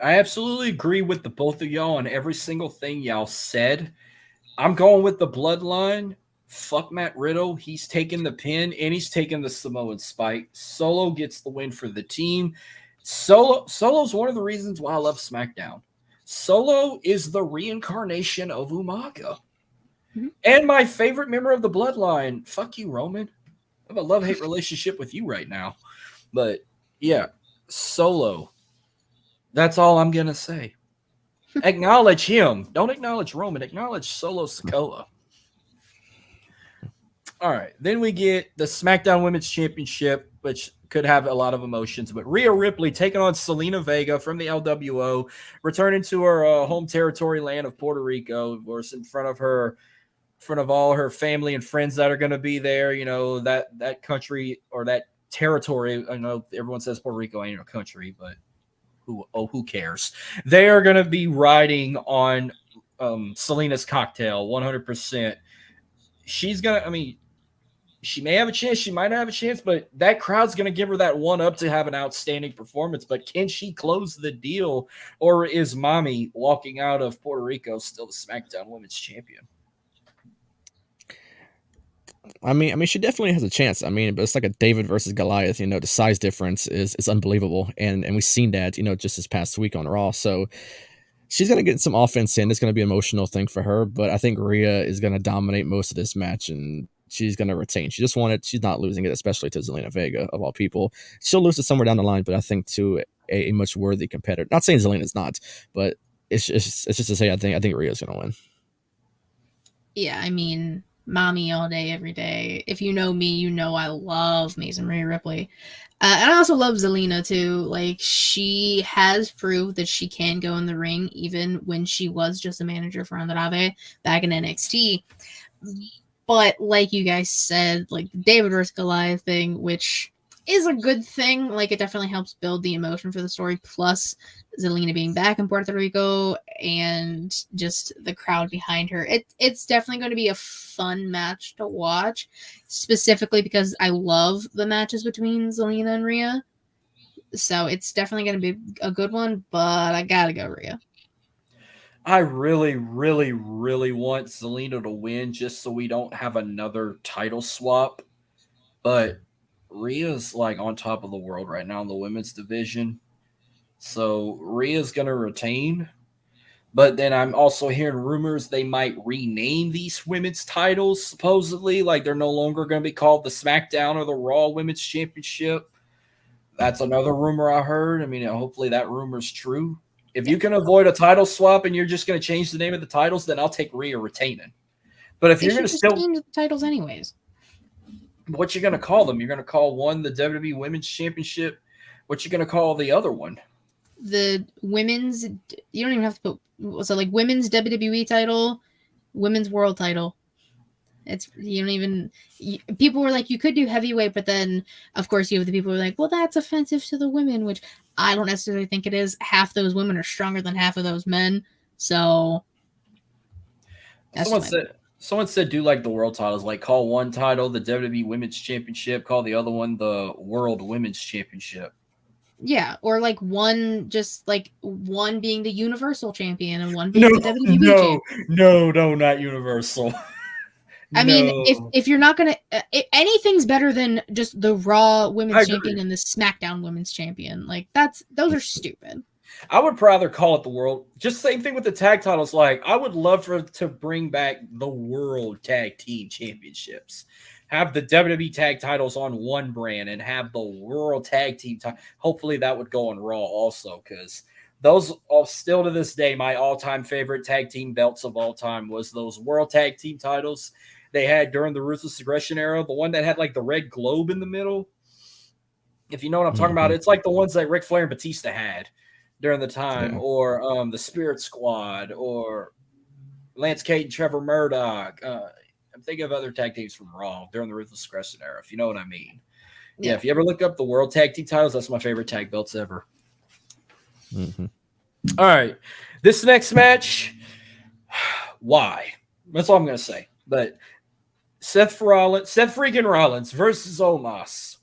I absolutely agree with the both of y'all on every single thing y'all said. I'm going with the Bloodline. Fuck Matt Riddle. He's taking the pin and he's taking the Samoan spike. Solo gets the win for the team. Solo's one of the reasons why I love SmackDown. Solo is the reincarnation of Umaga. Mm-hmm. And my favorite member of the Bloodline. Fuck you, Roman. I have a love-hate relationship with you right now. But, yeah, Solo. That's all I'm going to say. Acknowledge him. Don't acknowledge Roman. Acknowledge Solo Sikoa. All right. Then we get the SmackDown Women's Championship, which could have a lot of emotions. But Rhea Ripley taking on Selena Vega from the LWO, returning to her home territory land of Puerto Rico, of course, in front of all her family and friends that are going to be there. That country or that territory. I know everyone says Puerto Rico ain't a country, but who cares? They are going to be riding on Selena's cocktail 100%. She's going to, she may have a chance. She might not have a chance, but that crowd's going to give her that one up to have an outstanding performance. But can she close the deal, or is Mommy walking out of Puerto Rico still the SmackDown Women's Champion? I mean, she definitely has a chance. But it's like a David versus Goliath. The size difference is unbelievable, and we've seen that just this past week on Raw. So she's gonna get some offense in. It's gonna be an emotional thing for her, but I think Rhea is gonna dominate most of this match and she's gonna retain. She just wanted. She's not losing it, especially to Zelina Vega of all people. She'll lose it somewhere down the line, but I think to a much worthy competitor. Not saying Zelina's not, but it's just to say I think Rhea's gonna win. Yeah, I mean, mommy all day, every day. If you know me, you know I love Mason Rhea Ripley. And I also love Zelina too. Like, she has proved that she can go in the ring even when she was just a manager for Andrade back in NXT. But like you guys said, like the David vs. Goliath thing, which is a good thing. Like, it definitely helps build the emotion for the story. Plus, Zelina being back in Puerto Rico and just the crowd behind her. It's definitely going to be a fun match to watch, specifically because I love the matches between Zelina and Rhea. So it's definitely going to be a good one, but I got to go Rhea. I really, really, really want Zelina to win just so we don't have another title swap. But Rhea's like on top of the world right now in the women's division. So Rhea's going to retain. But then I'm also hearing rumors they might rename these women's titles, supposedly. Like, they're no longer going to be called the SmackDown or the Raw Women's Championship. That's another rumor I heard. I mean, hopefully that rumor's true. If you can avoid a title swap and you're just going to change the name of the titles, then I'll take Rhea retaining. But if They you're going should to just still, change the titles anyways. what you going to call them? You're going to call one the WWE Women's Championship. What you going to call the other one? The women's, you don't even have to put, so like women's WWE title, women's world title. It's, you don't even, people were like, you could do heavyweight, but then of course you have the people who are like, well, that's offensive to the women, which I don't necessarily think it is. Half those women are stronger than half of those men. So that's Someone said do like the world titles, like call one title the WWE Women's Championship, call the other one the World Women's Championship. yeah, or like one, just like one being the Universal Champion and one being the WWE Champion. No, not Universal. I mean, if you're not gonna, anything's better than just the Raw Women's Champion and the SmackDown Women's Champion. Like, those are stupid. I would rather call it the world. Just same thing with the tag titles. Like, I would love to bring back the World Tag Team Championships. Have the WWE tag titles on one brand and have the World Tag Team. Hopefully that would go on Raw also, because those are still to this day my all-time favorite tag team belts of all time was those World Tag Team titles they had during the Ruthless Aggression era. The one that had like the red globe in the middle. If you know what I'm talking about, it's like the ones that Ric Flair and Batista had during the time, or the Spirit Squad, or Lance Cade and Trevor Murdoch. I'm thinking of other tag teams from Raw during the Ruthless Aggression era, if you know what I mean. Yeah, if you ever look up the World Tag Team titles, that's my favorite tag belts ever. Mm-hmm. All right. This next match, why? That's all I'm going to say. But Seth freaking Rollins versus Omos.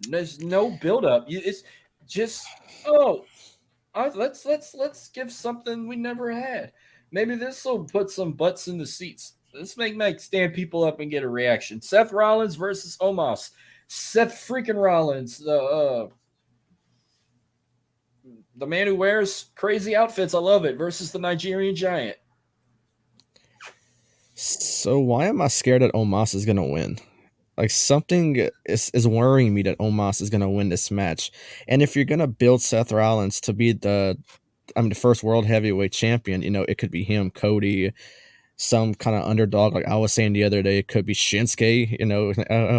There's no build-up. It's just, let's give something we never had. Maybe this will put some butts in the seats. This might stand people up and get a reaction. Seth Rollins versus Omos. Seth freaking Rollins, the man who wears crazy outfits, I love it, versus the Nigerian Giant. So why am I scared that Omos is gonna win? Like, something is worrying me that Omos is gonna win this match. And if you're gonna build Seth Rollins to be the first world heavyweight champion, it could be him, Cody, some kind of underdog. Like I was saying the other day, it could be Shinsuke,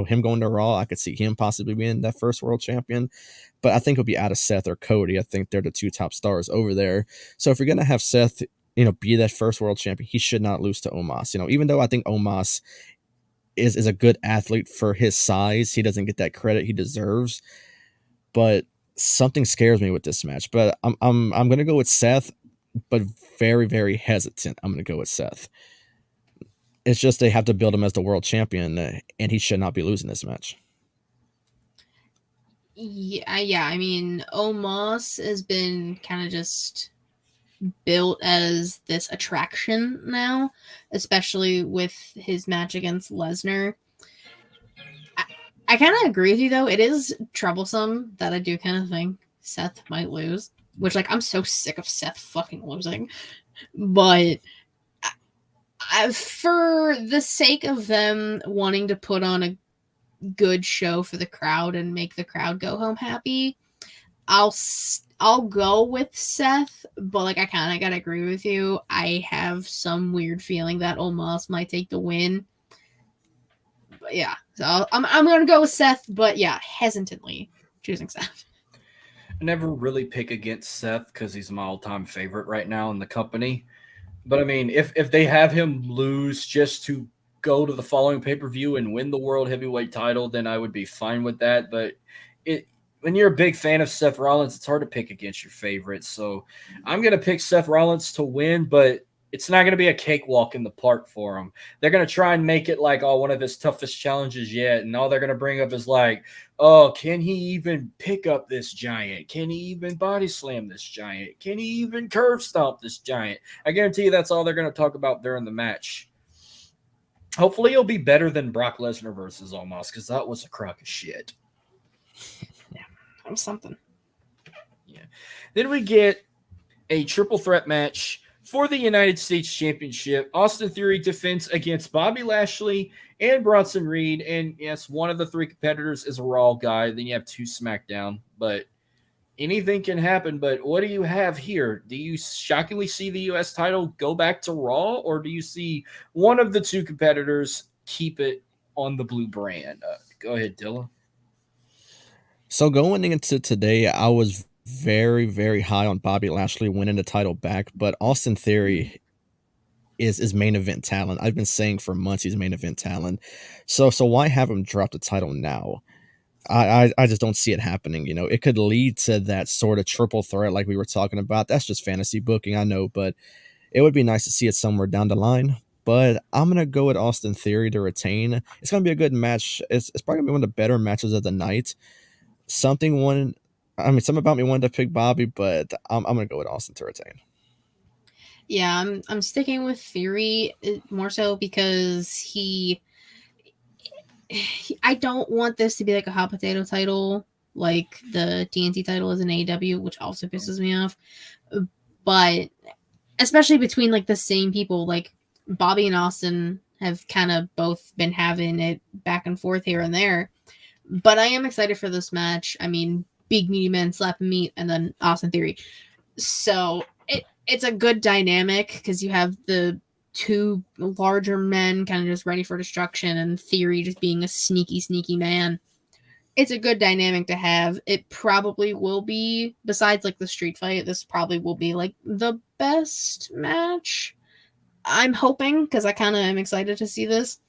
him going to Raw. I could see him possibly being that first world champion, but I think it'll be out of Seth or Cody. I think they're the two top stars over there. So if you're going to have Seth, be that first world champion, he should not lose to Omos. Even though I think Omos is a good athlete for his size, he doesn't get that credit he deserves, but something scares me with this match. But I'm going to go with Seth, but very, very hesitant. I'm going to go with Seth. It's just they have to build him as the world champion, and he should not be losing this match. Yeah. I mean, Omos has been kind of just built as this attraction now, especially with his match against Lesnar. I kind of agree with you, though. It is troublesome that I do kind of think Seth might lose, which, like, I'm so sick of Seth fucking losing. But For the sake of them wanting to put on a good show for the crowd and make the crowd go home happy, I'll go with Seth, but like I kind of gotta agree with you. I have some weird feeling that Omos might take the win. But yeah, so I'm gonna go with Seth, but yeah, hesitantly choosing Seth. I never really pick against Seth because he's my all-time favorite right now in the company. But I mean, if they have him lose just to go to the following pay-per-view and win the world heavyweight title, then I would be fine with that. But it when you're a big fan of Seth Rollins, it's hard to pick against your favorites. So I'm gonna pick Seth Rollins to win, but it's not going to be a cakewalk in the park for him. They're going to try and make it like, oh, one of his toughest challenges yet. And all they're going to bring up is like, oh, can he even pick up this giant? Can he even body slam this giant? Can he even curve stomp this giant? I guarantee you that's all they're going to talk about during the match. Hopefully it'll be better than Brock Lesnar versus Omos, because that was a crock of shit. Yeah, that was something. Yeah. Then we get a triple threat match for the United States Championship. Austin Theory defends against Bobby Lashley and Bronson Reed. And yes, one of the three competitors is a Raw guy. Then you have 2 SmackDown. But anything can happen. But what do you have here? Do you shockingly see the U.S. title go back to Raw? Or do you see one of the 2 competitors keep it on the blue brand? Go ahead, Dylan. So going into today, I was very, very high on Bobby Lashley winning the title back, but Austin Theory is main event talent. I've been saying for months he's main event talent. So why have him drop the title now? I just don't see it happening. You know, it could lead to that sort of triple threat like we were talking about. That's just fantasy booking, I know, but it would be nice to see it somewhere down the line. But I'm gonna go with Austin Theory to retain. It's gonna be a good match. It's probably gonna be one of the better matches of the night. Something about me wanted to pick Bobby, but I'm gonna go with Austin to retain. Yeah, I'm sticking with Theory more so because I don't want this to be like a hot potato title like the TNT title is in AEW, which also pisses me off. But especially between like the same people, like Bobby and Austin have kind of both been having it back and forth here and there. But I am excited for this match. I mean, big meaty men slapping meat, and then Austin Theory. So it's a good dynamic because you have the 2 larger men kind of just ready for destruction, and Theory just being a sneaky man. It's a good dynamic to have. It probably will be, besides like the street fight, this probably will be like the best match. I'm hoping, because I kind of am excited to see this.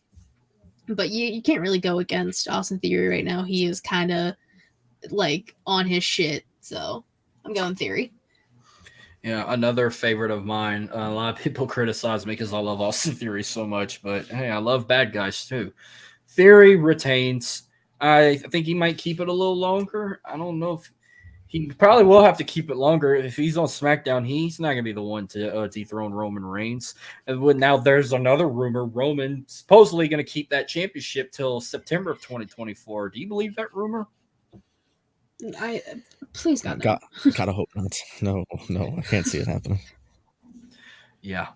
But you can't really go against Austin Theory right now. He is kind of like on his shit. So I'm going Theory. Yeah, another favorite of mine. A lot of people criticize me because I love Austin Theory so much, but hey, I love bad guys too. Theory retains. I think he might keep it a little longer. I don't know if he probably will have to keep it longer. If he's on SmackDown, he's not going to be the one to dethrone Roman Reigns. And now there's another rumor. Roman supposedly going to keep that championship till September of 2024. Do you believe that rumor? Please God, no. Gotta hope not. No, I can't see it happening. Yeah,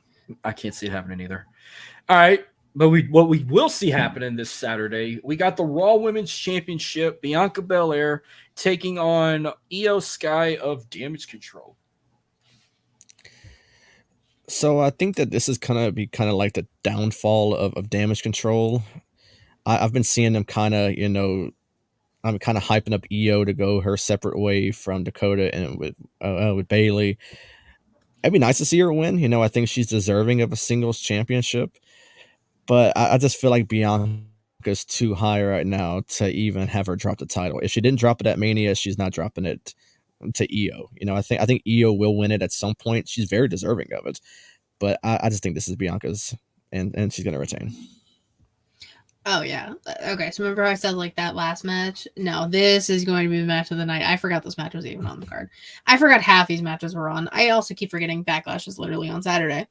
I can't see it happening either. All right, but what we will see happening this Saturday, we got the Raw Women's Championship, Bianca Belair taking on Io Sky of Damage Control. So I think that this is gonna be kind of like the downfall of Damage Control. I've been seeing them kind of, I'm kind of hyping up Io to go her separate way from Dakota and with Bailey. It'd be nice to see her win. I think she's deserving of a singles championship, but I just feel like Bianca's too high right now to even have her drop the title. If she didn't drop it at Mania, she's not dropping it to Io. I think Io will win it at some point. She's very deserving of it, but I just think this is Bianca's, and she's gonna retain. Oh, yeah. Okay, so remember I said, like, that last match? No, this is going to be the match of the night. I forgot this match was even on the card. I forgot half these matches were on. I also keep forgetting Backlash is literally on Saturday.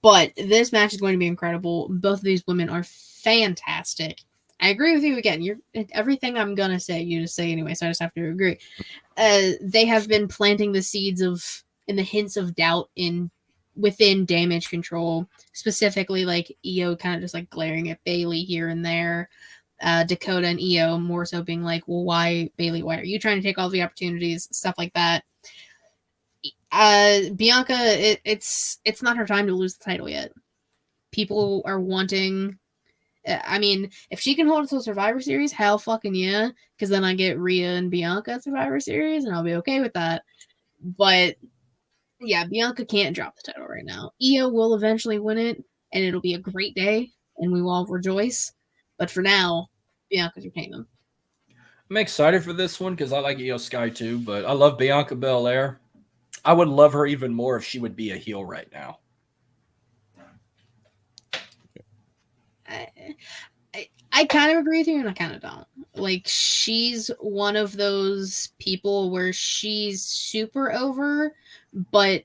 But this match is going to be incredible. Both of these women are fantastic. I agree with you again. Everything I'm going to say, you just say anyway, so I just have to agree. They have been planting the seeds and the hints of doubt in within Damage Control, specifically like Io kind of just like glaring at Bailey here and there. Dakota and Io more so being like, well, why, Bailey, why are you trying to take all the opportunities? Stuff like that. Bianca, it's not her time to lose the title yet. People are wanting. I mean, if she can hold it to a Survivor Series, hell fucking yeah. Because then I get Rhea and Bianca at Survivor Series, and I'll be okay with that. But yeah, Bianca can't drop the title right now. Io will eventually win it, and it'll be a great day, and we will all rejoice. But for now, Bianca's retaining. I'm excited for this one because I like Io Sky too, but I love Bianca Belair. I would love her even more if she would be a heel right now. I kind of agree with you, and I kind of don't. Like, she's one of those people where she's super over, but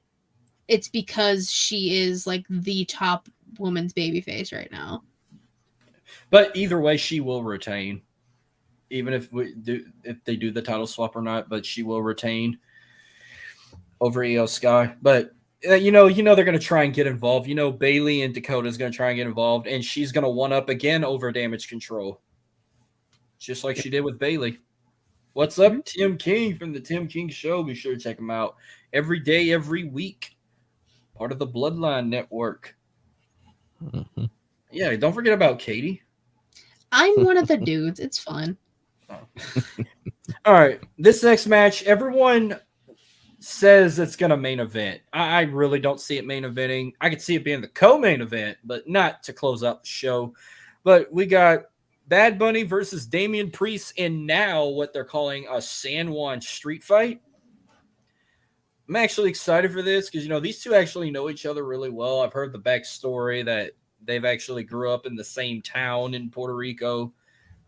it's because she is like the top woman's babyface right now. But either way, she will retain, even if they do the title swap or not. But she will retain over Io Sky. But you know they're going to try and get involved. You know, Bailey and Dakota is going to try and get involved, and she's going to one up again over Damage Control, just like she did with Bailey. What's up, Tim King from the Tim King Show? Be sure to check him out every day, every week. Part of the Bloodline Network. Mm-hmm. Yeah, don't forget about Katie. I'm one of the dudes. It's fun. Oh. All right, this next match, everyone says it's going to main event. I really don't see it main eventing. I could see it being the co-main event, but not to close out the show. But we got Bad Bunny versus Damian Priest in now what they're calling a San Juan street fight. I'm actually excited for this because, these two actually know each other really well. I've heard the backstory that they've actually grew up in the same town in Puerto Rico.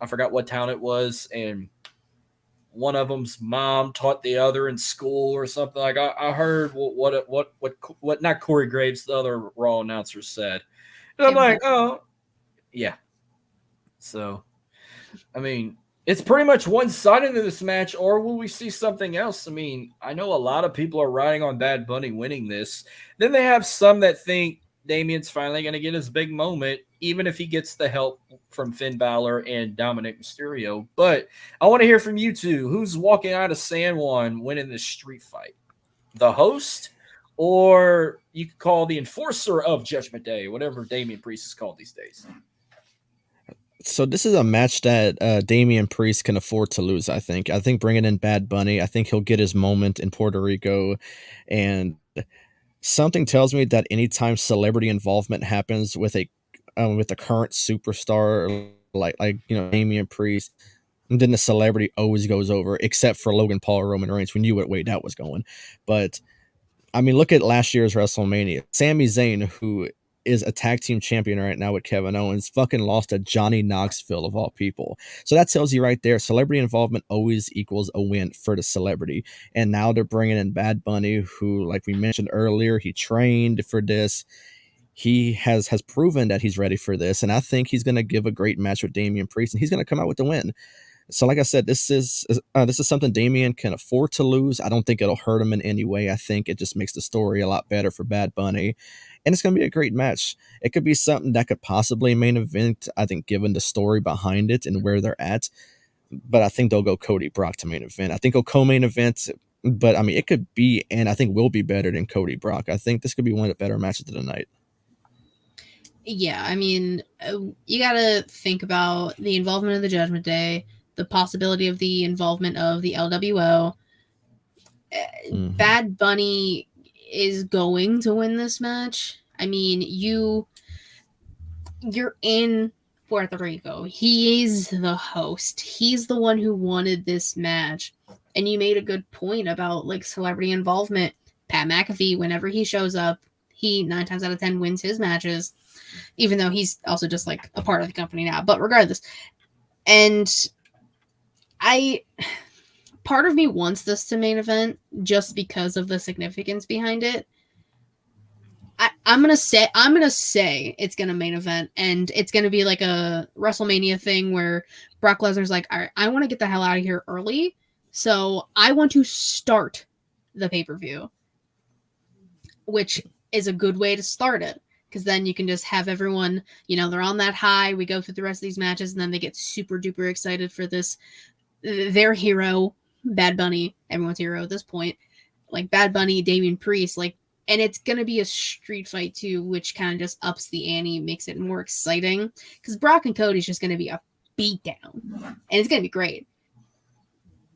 I forgot what town it was, and one of them's mom taught the other in school or something. Like I heard what not Corey Graves, the other Raw announcer said, and I'm like, oh, yeah. So, I mean, it's pretty much one-sided in this match, or will we see something else? I mean, I know a lot of people are riding on Bad Bunny winning this. Then they have some that think Damian's finally going to get his big moment, even if he gets the help from Finn Balor and Dominic Mysterio. But I want to hear from you two. Who's walking out of San Juan winning this street fight? The host, or you could call the enforcer of Judgment Day, whatever Damian Priest is called these days. So this is a match that Damian Priest can afford to lose, I think. I think bringing in Bad Bunny, I think he'll get his moment in Puerto Rico. And something tells me that anytime celebrity involvement happens with a current superstar like Damian Priest, and then the celebrity always goes over, except for Logan Paul or Roman Reigns. We knew what way that was going. But, I mean, look at last year's WrestleMania. Sami Zayn, who is a tag team champion right now with Kevin Owens, fucking lost to Johnny Knoxville of all people. So that tells you right there, celebrity involvement always equals a win for the celebrity. And now they're bringing in Bad Bunny, who, like we mentioned earlier, he trained for this. He has proven that he's ready for this, and I think he's going to give a great match with Damian Priest, and he's going to come out with the win. So, like I said, this is something Damian can afford to lose. I don't think it'll hurt him in any way. I think it just makes the story a lot better for Bad Bunny, and it's going to be a great match. It could be something that could possibly main event, I think, given the story behind it and where they're at. But I think they'll go Cody Brock to main event. I think he'll co-main event, but I mean, it could be, and I think will be better than Cody Brock. I think this could be one of the better matches of the night. Yeah, I mean, you got to think about the involvement of the Judgment Day, the possibility of the involvement of the LWO. Mm-hmm. Bad Bunny is going to win this match. I mean, you're in Puerto Rico. He is the host. He's the one who wanted this match. And you made a good point about like celebrity involvement. Pat McAfee, whenever he shows up, he 9 times out of 10 wins his matches, even though he's also just like a part of the company now. But regardless, and part of me wants this to main event just because of the significance behind it. I'm gonna say it's gonna main event, and it's gonna be like a WrestleMania thing where Brock Lesnar's like, all right, I want to get the hell out of here early, so I want to start the pay-per-view, which is a good way to start it. Because then you can just have everyone, they're on that high. We go through the rest of these matches, and then they get super duper excited for this. Their hero, Bad Bunny, everyone's hero at this point, like Bad Bunny, Damian Priest, like, and it's gonna be a street fight too, which kind of just ups the ante, makes it more exciting. Because Brock and Cody's just gonna be a beatdown, and it's gonna be great.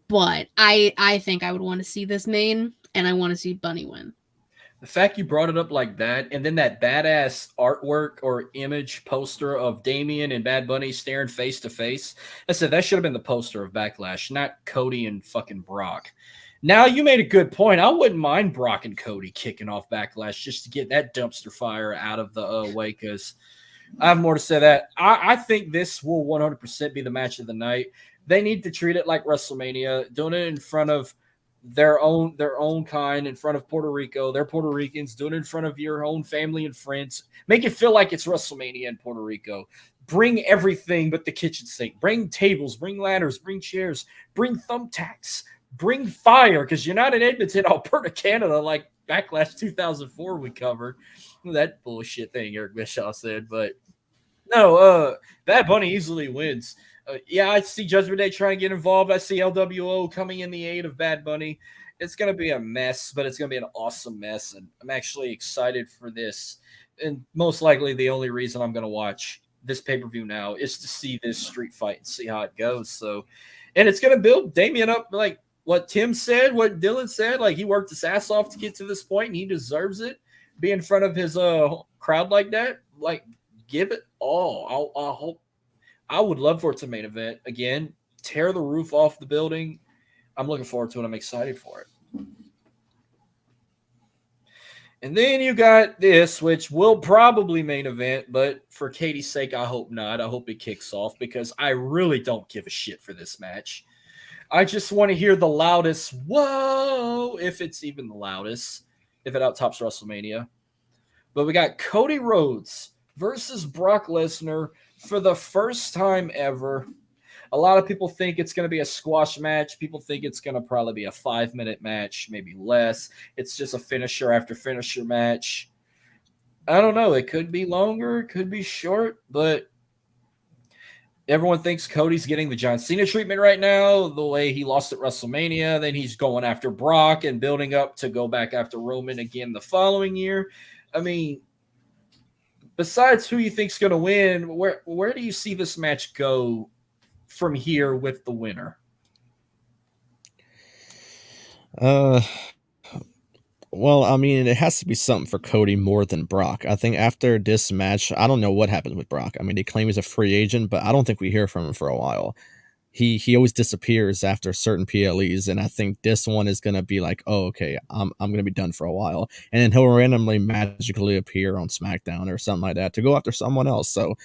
But I think I would want to see this main, and I want to see Bunny win. The fact you brought it up like that, and then that badass artwork or image poster of Damian and Bad Bunny staring face to face. I said that should have been the poster of Backlash, not Cody and fucking Brock. Now you made a good point. I wouldn't mind Brock and Cody kicking off Backlash just to get that dumpster fire out of the way, because I have more to say that. I think this will 100% be the match of the night. They need to treat it like WrestleMania, doing it in front of their own kind, in front of Puerto Rico. They're Puerto Ricans, doing it in front of your own family and friends. Make it feel like it's WrestleMania in Puerto Rico. Bring everything but the kitchen sink. Bring tables, bring ladders, bring chairs, bring thumbtacks, bring fire, because you're not in Edmonton, Alberta, Canada, like Backlash 2004 we covered. That bullshit thing Eric Bischoff said. But no, Bad Bunny easily wins. Yeah, I see Judgment Day trying to get involved. I see LWO coming in the aid of Bad Bunny. It's going to be a mess, but it's going to be an awesome mess, and I'm actually excited for this. And most likely the only reason I'm going to watch this pay-per-view now is to see this street fight and see how it goes. So, and it's going to build Damian up, like what Tim said, what Dylan said. Like, he worked his ass off to get to this point, and he deserves it. Be in front of his crowd like that, like, give it all. I hope. I would love for it to main event again, tear the roof off the building. I'm looking forward to it. I'm excited for it. And then you got this, which will probably main event, but for Katie's sake, I hope not. I hope it kicks off, because I really don't give a shit for this match. I just want to hear the loudest whoa, if it's even the loudest, if it outtops WrestleMania. But we got Cody Rhodes versus Brock Lesnar for the first time ever. A lot of people think it's going to be a squash match. People think it's going to probably be a 5-minute match, maybe less. It's just a finisher after finisher match. I don't know. It could be longer, it could be short, but everyone thinks Cody's getting the John Cena treatment right now, the way he lost at WrestleMania. Then he's going after Brock and building up to go back after Roman again the following year. I mean, besides who you think's going to win, where do you see this match go from here with the winner? Well, I mean, it has to be something for Cody more than Brock. I think after this match, I don't know what happens with Brock. I mean, they claim he's a free agent, but I don't think we hear from him for a while. He always disappears after certain PLEs, and I think this one is gonna be like, oh, okay, I'm gonna be done for a while, and then he'll randomly magically appear on SmackDown or something like that to go after someone else. So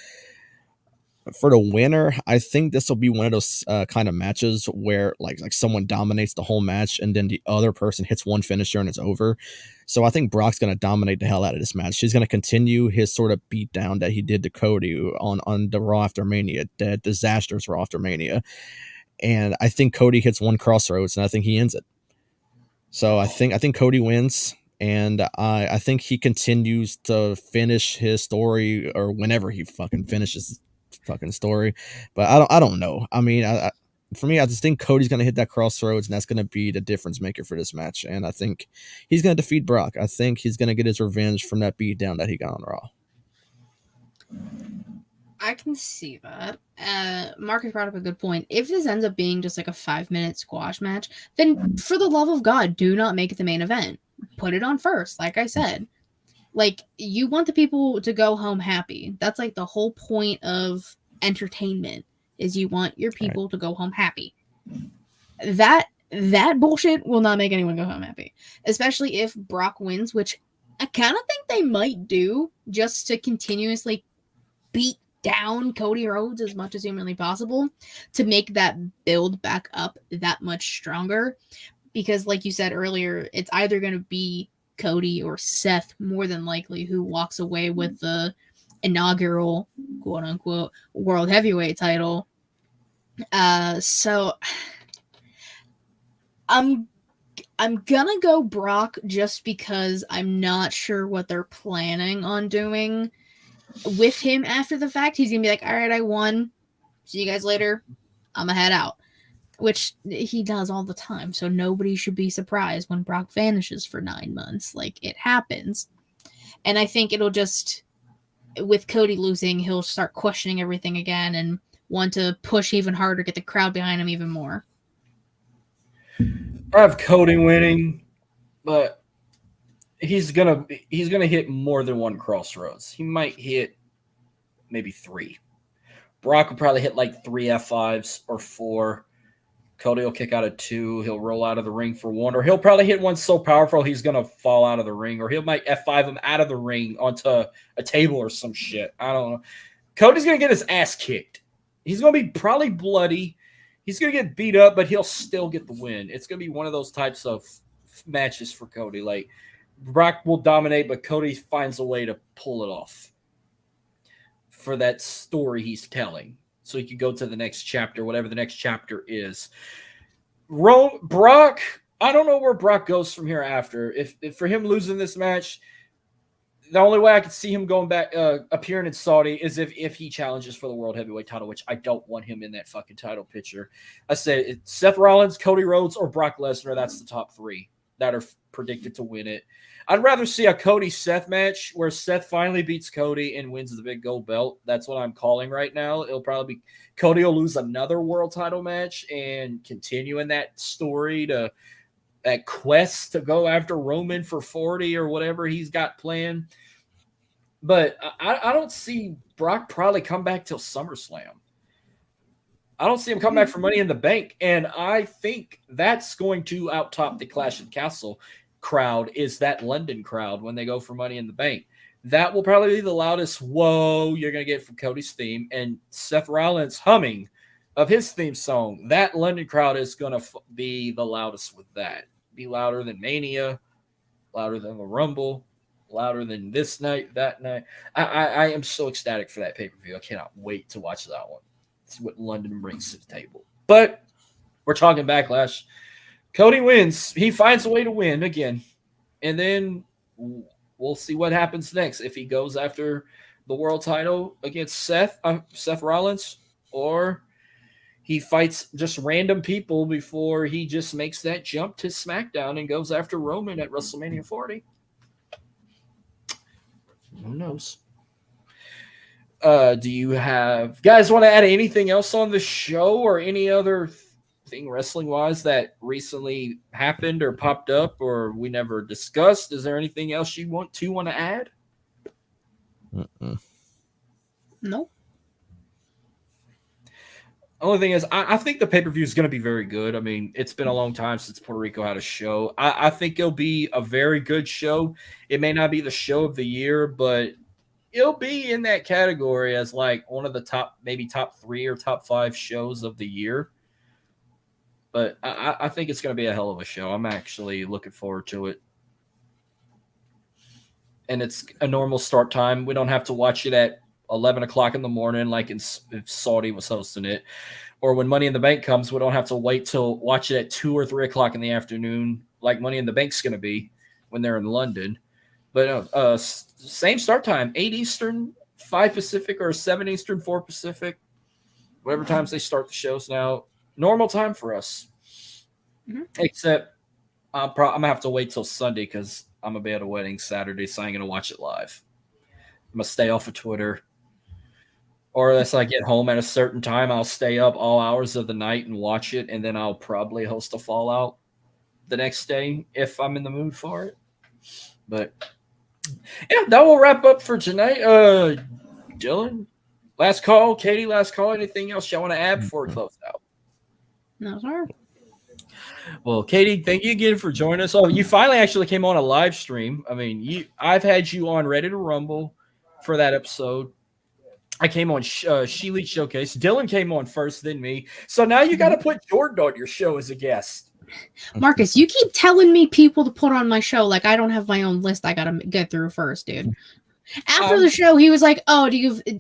for the winner, I think this will be one of those kind of matches where like someone dominates the whole match and then the other person hits one finisher and it's over. So I think Brock's going to dominate the hell out of this match. He's going to continue his sort of beatdown that he did to Cody on the Raw after Mania, the disastrous Raw after Mania. And I think Cody hits one crossroads and I think he ends it. So I think Cody wins. And I think he continues to finish his story, or whenever he fucking finishes fucking story, but I don't know. I mean, for me, I just think Cody's gonna hit that crossroads, and that's gonna be the difference maker for this match. And I think he's gonna defeat Brock. I think he's gonna get his revenge from that beatdown that he got on Raw. I can see that. Marcus brought up a good point. If this ends up being just like a 5-minute squash match, then for the love of God, do not make it the main event. Put it on first, like I said. Like, you want the people to go home happy. That's like the whole point of entertainment, is you want your people to go home happy. That bullshit will not make anyone go home happy. Especially if Brock wins, which I kind of think they might do, just to continuously beat down Cody Rhodes as much as humanly possible to make that build back up that much stronger. Because like you said earlier, it's either going to be Cody or Seth, more than likely, who walks away with the inaugural quote unquote world heavyweight title. So I'm I'm gonna go Brock just because I'm not sure what they're planning on doing with him after the fact. He's gonna be like, all right, I won. See you guys later. I'm gonna head out. Which he does all the time. So nobody should be surprised when Brock vanishes for 9 months. Like, it happens. And I think it'll just, with Cody losing, he'll start questioning everything again and want to push even harder, get the crowd behind him even more. I have Cody winning, but he's gonna hit more than one crossroads. He might hit maybe 3. Brock will probably hit like 3 F5s or 4. Cody will kick out of 2. He'll roll out of the ring for 1, or he'll probably hit one so powerful he's gonna fall out of the ring, or he'll might F5 him out of the ring onto a table or some shit. I don't know. Cody's gonna get his ass kicked. He's gonna be probably bloody. He's gonna get beat up, but he'll still get the win. It's gonna be one of those types of matches for Cody. Like, Brock will dominate, but Cody finds a way to pull it off for that story he's telling, so he can go to the next chapter, whatever the next chapter is. Brock, I don't know where Brock goes from here after. If for him losing this match, the only way I could see him going back, appearing in Saudi, is if he challenges for the World Heavyweight title, which I don't want him in that fucking title picture. I said it's Seth Rollins, Cody Rhodes, or Brock Lesnar. That's the top 3 that are predicted to win it. I'd rather see a Cody-Seth match where Seth finally beats Cody and wins the big gold belt. That's what I'm calling right now. It'll probably be Cody will lose another world title match and continue in that story to that quest to go after Roman for 40 or whatever he's got planned. But I don't see Brock probably come back till SummerSlam. I don't see him come back for Money in the Bank. And I think that's going to out-top the Clash of the Castle crowd, is that London crowd when they go for Money in the Bank. That will probably be the loudest whoa you're going to get from Cody's theme, and Seth Rollins humming of his theme song. That London crowd is going to be the loudest with that. Be louder than Mania, louder than the Rumble, louder than this night, that night. I am so ecstatic for that pay-per-view. I cannot wait to watch that one. See what London brings to the table. But we're talking Backlash. Cody wins. He finds a way to win again. And then we'll see what happens next. If he goes after the world title against Seth Rollins, or he fights just random people before he just makes that jump to SmackDown and goes after Roman at WrestleMania 40. Who knows? Do you guys want to add anything else on the show, or any other thing wrestling wise that recently happened or popped up or we never discussed? Is there anything else you want to add? Nope. Only thing is, I think the pay-per-view is going to be very good. I mean, it's been a long time since Puerto Rico had a show. I think it'll be a very good show. It may not be the show of the year, but it'll be in that category as like one of the top 3 or top 5 shows of the year. But I think it's going to be a hell of a show. I'm actually looking forward to it. And it's a normal start time. We don't have to watch it at 11 o'clock in the morning like if Saudi was hosting it. Or when Money in the Bank comes, we don't have to wait till watch it at 2 or 3 o'clock in the afternoon like Money in the Bank's going to be when they're in London. But same start time, 8 Eastern, 5 Pacific, or 7 Eastern, 4 Pacific. Whatever times they start the shows now. Normal time for us. Mm-hmm. Except I'm going to have to wait till Sunday because I'm going to be at a wedding Saturday, so I ain't going to watch it live. I'm going to stay off of Twitter. Or unless I get home at a certain time, I'll stay up all hours of the night and watch it, and then I'll probably host a Fallout the next day if I'm in the mood for it. But, yeah, that will wrap up for tonight. Dylan, last call. Katie, last call. Anything else y'all want to add before we close out? No, sir. Well, Katie, thank you again for joining us. Oh, you finally actually came on a live stream. I mean, I've had you on Ready to Rumble for that episode. I came on ShElite Showcase. Dylan came on first, then me. So now you got to put Jordan on your show as a guest. Marcus, you keep telling me people to put on my show like I don't have my own list I got to get through first, dude. After the show, he was like, "Oh,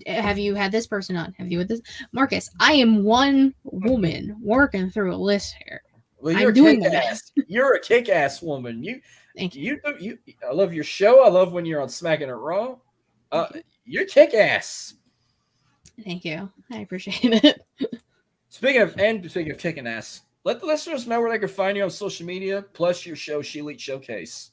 have you had this person on? Have you had this?" Marcus, I am one woman working through a list here. Well, I'm doing my kick-ass. best. You're a kick-ass woman. Thank you. I love your show. I love when you're on Smacking It Raw. You're kick-ass. Thank you. I appreciate it. Speaking of kicking ass, let the listeners know where they can find you on social media, plus your show, ShElite Showcase.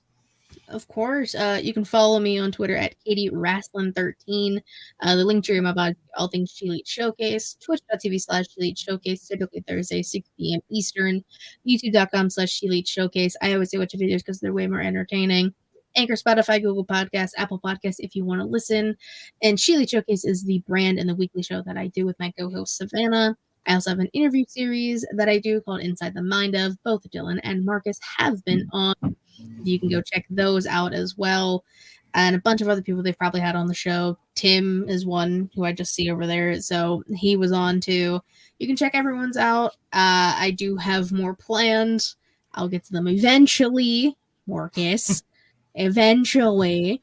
Of course. You can follow me on Twitter at KatieWrasslin13. The link to my blog, all things ShElite Showcase, twitch.tv/ShElite Showcase, typically Thursday, 6 p.m. Eastern, youtube.com/ShElite Showcase. I always say watch your videos because they're way more entertaining. Anchor, Spotify, Google Podcasts, Apple Podcasts if you want to listen. And ShElite Showcase is the brand and the weekly show that I do with my co-host Savannah. I also have an interview series that I do called Inside the Mind of. Both Dylan and Marcus have been on. You can go check those out as well. And a bunch of other people they've probably had on the show. Tim is one who I just see over there. So he was on too. You can check everyone's out. I do have more plans. I'll get to them eventually, Marcus. Eventually.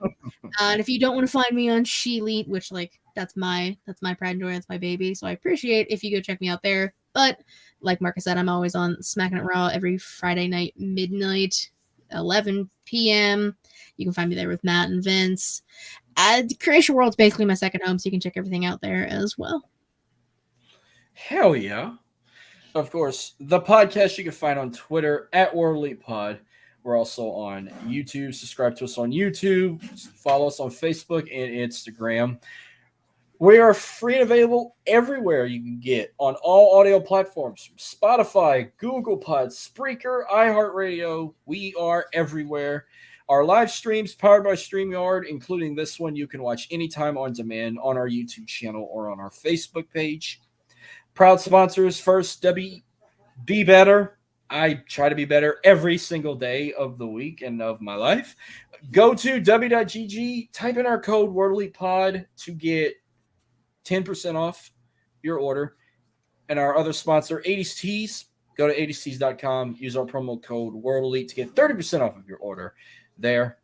And if you don't want to find me on ShElite, which that's my pride and joy, that's my baby. So I appreciate if you go check me out there. But like Marcus said, I'm always on Smacking It Raw every Friday night, midnight, 11 p.m. You can find me there with Matt and Vince. Creation World's basically my second home, so you can check everything out there as well. Hell yeah. Of course, the podcast you can find on Twitter at World Elite Pod. We're also on YouTube. Subscribe to us on YouTube. Follow us on Facebook and Instagram. We are free and available everywhere you can get on all audio platforms. Spotify, Google Pod, Spreaker, iHeartRadio. We are everywhere. Our live streams powered by StreamYard, including this one, you can watch anytime on demand on our YouTube channel or on our Facebook page. Proud sponsors first, Be Better. I try to be better every single day of the week and of my life. Go to w.gg, type in our code WorldElitePod to get 10% off your order. And our other sponsor, 80s Tees. Go to 80stees.com. Use our promo code WorldElite to get 30% off of your order there.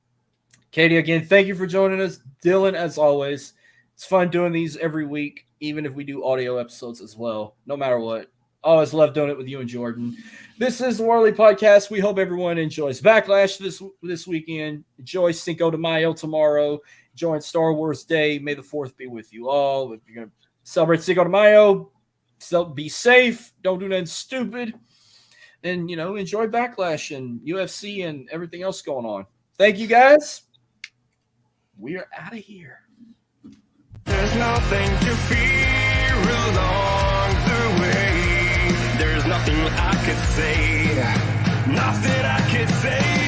Katie, again, thank you for joining us. Dylan, as always, it's fun doing these every week, even if we do audio episodes as well, no matter what. Always love doing it with you and Jordan. This is the World Elite Podcast. We hope everyone enjoys Backlash this weekend. Enjoy Cinco de Mayo tomorrow. Enjoy Star Wars Day. May the 4th be with you all. If you're going to celebrate Cinco de Mayo, be safe. Don't do nothing stupid. And, enjoy Backlash and UFC and everything else going on. Thank you, guys. We are out of here. There's nothing to fear along the way. There's nothing I could say. Nothing I could say.